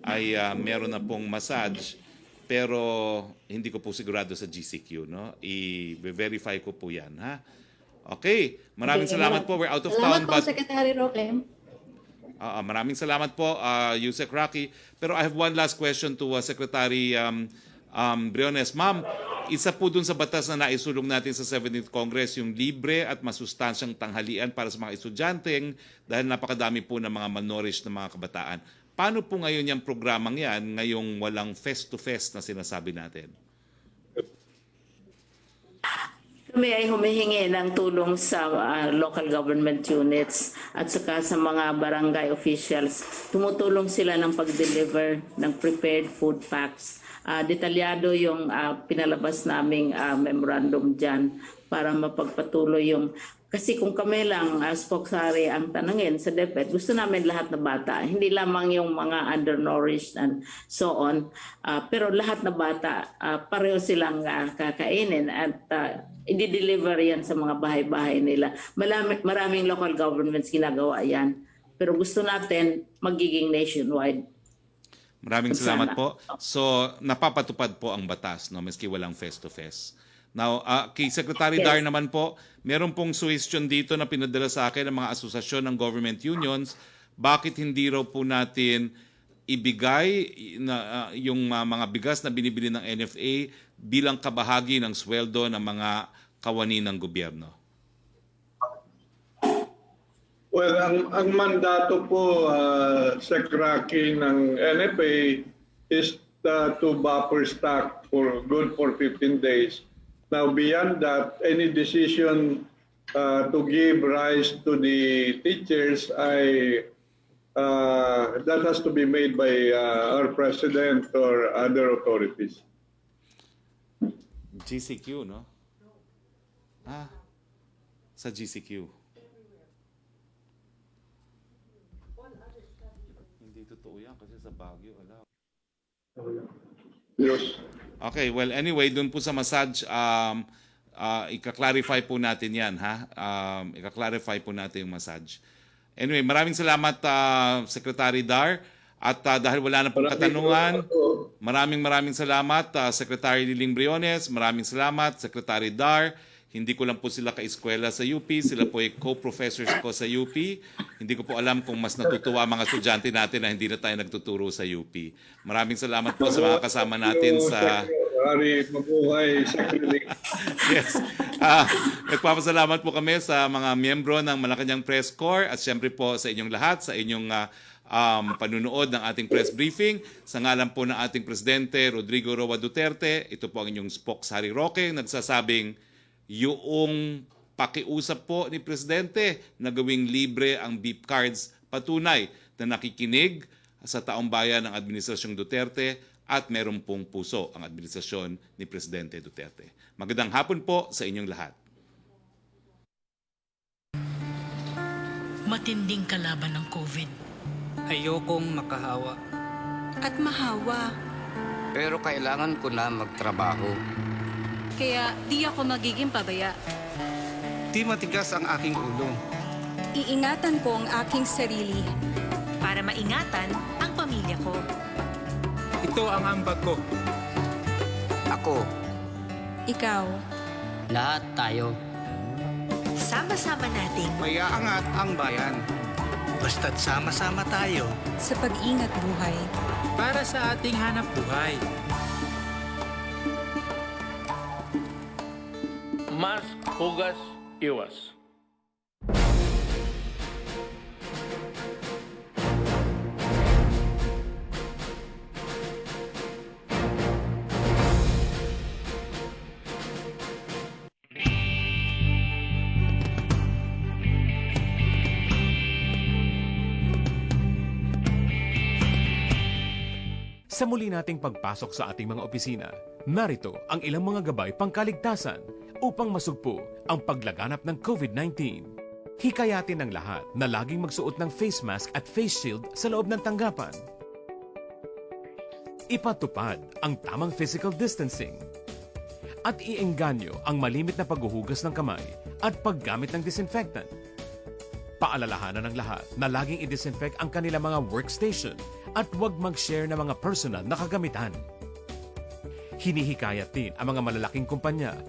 ay meron na pong massage, pero hindi ko po sigurado sa GCQ, no? I-verify ko po 'yan, ha? Okay, maraming salamat po. We're out of town, Salamat po, Secretary Roque. maraming salamat po, Yusek Roque. Pero I have one last question to Secretary Briones. Ma'am, isa po dun sa batas na naisulong natin sa 17th Congress, yung libre at masustansyang tanghalian para sa mga estudyanteng dahil napakadami po ng mga malnourished na mga kabataan. Paano po ngayon yung programang yan ngayong walang face-to-face na sinasabi natin? Kami ay humihingi ng tulong sa local government units at saka sa mga barangay officials. Tumutulong sila ng pag-deliver ng prepared food packs. Detalyado yung pinalabas naming memorandum dyan para mapagpatuloy yung... Kasi kung kami lang, spokesperson ang tanungin sa DepEd, gusto namin lahat na bata. Hindi lamang yung mga undernourished and so on. Pero lahat na bata, pareho silang kakainin at i-deliver yan sa mga bahay-bahay nila. Maraming local governments ginagawa yan. Pero gusto natin magiging nationwide. Maraming salamat po. So, napapatupad po ang batas, no, maski walang face-to-face. Now, kay Secretary Dar naman po, meron pong suggestion dito na pinadala sa akin ng mga asosasyon ng government unions. Bakit hindi raw po natin ibigay yung mga bigas na binibili ng NFA bilang kabahagi ng sweldo ng mga kawani ng gobyerno? Well, ang mandato po, Sec. Roque, ng NFA is to buffer stock for good for 15 days. Now, beyond that, any decision to give rise to the teachers, that has to be made by our president or other authorities. GCQ, no? Sa GCQ. Hindi totoo yan kasi sa Baguio, wala. Yes. Okay, well anyway, dun po sa massage, ika-clarify po natin yan, ha? Ika-clarify po natin yung massage. Anyway, maraming salamat, Secretary Dar. At dahil wala na pong katanungan, maraming salamat, Secretary Liling Briones. Maraming salamat, Secretary Dar. Hindi ko lang po sila ka-eskwela sa UP. Sila po ay co-professors ko sa UP. Hindi ko po alam kung mas natutuwa mga estudyante natin na hindi na tayo nagtuturo sa UP. Maraming salamat po sa mga kasama natin sa... Hari, mabuhay sa clinic. Yes. Nagpapasalamat po kami sa mga miyembro ng Malacanang Press Corps at siyempre po sa inyong lahat, sa inyong panunood ng ating press briefing. Sa ngalan po ng ating Presidente Rodrigo Roa Duterte, ito po ang inyong spokes Harry Roque, nagsasabing yung pakiusap po ni Presidente na gawing libre ang beep cards patunay na nakikinig sa taong bayan ng Administrasyong Duterte at meron pong puso ang administrasyon ni Presidente Duterte. Magandang hapon po sa inyong lahat. Matinding kalaban ng COVID. Ayokong makahawa. At mahawa. Pero kailangan ko na magtrabaho. Kaya di ako magiging pabaya. Di matigas ang aking ulo. Iingatan ko ang aking sarili. Para maingatan ang pamilya ko. Ito ang ambag ko. Ako. Ikaw. Lahat tayo. Sama-sama nating Mayaangat ang bayan. Basta't sama-sama tayo. sa pag-ingat buhay. Para sa ating hanap buhay. Mas hugas iwas. Sa muli nating pagpasok sa ating mga opisina, narito ang ilang mga gabay pangkaligtasan upang masugpo ang paglaganap ng COVID-19. Hikayatin ng lahat na laging magsuot ng face mask at face shield sa loob ng tanggapan. Ipatupad ang tamang physical distancing. At iengganyo ang malimit na paghuhugas ng kamay at paggamit ng disinfectant. Paalalahanan ng lahat na laging i-disinfect ang kanilang mga workstation at huwag mag-share ng mga personal na kagamitan. Hinihikayat din ang mga malalaking kumpanya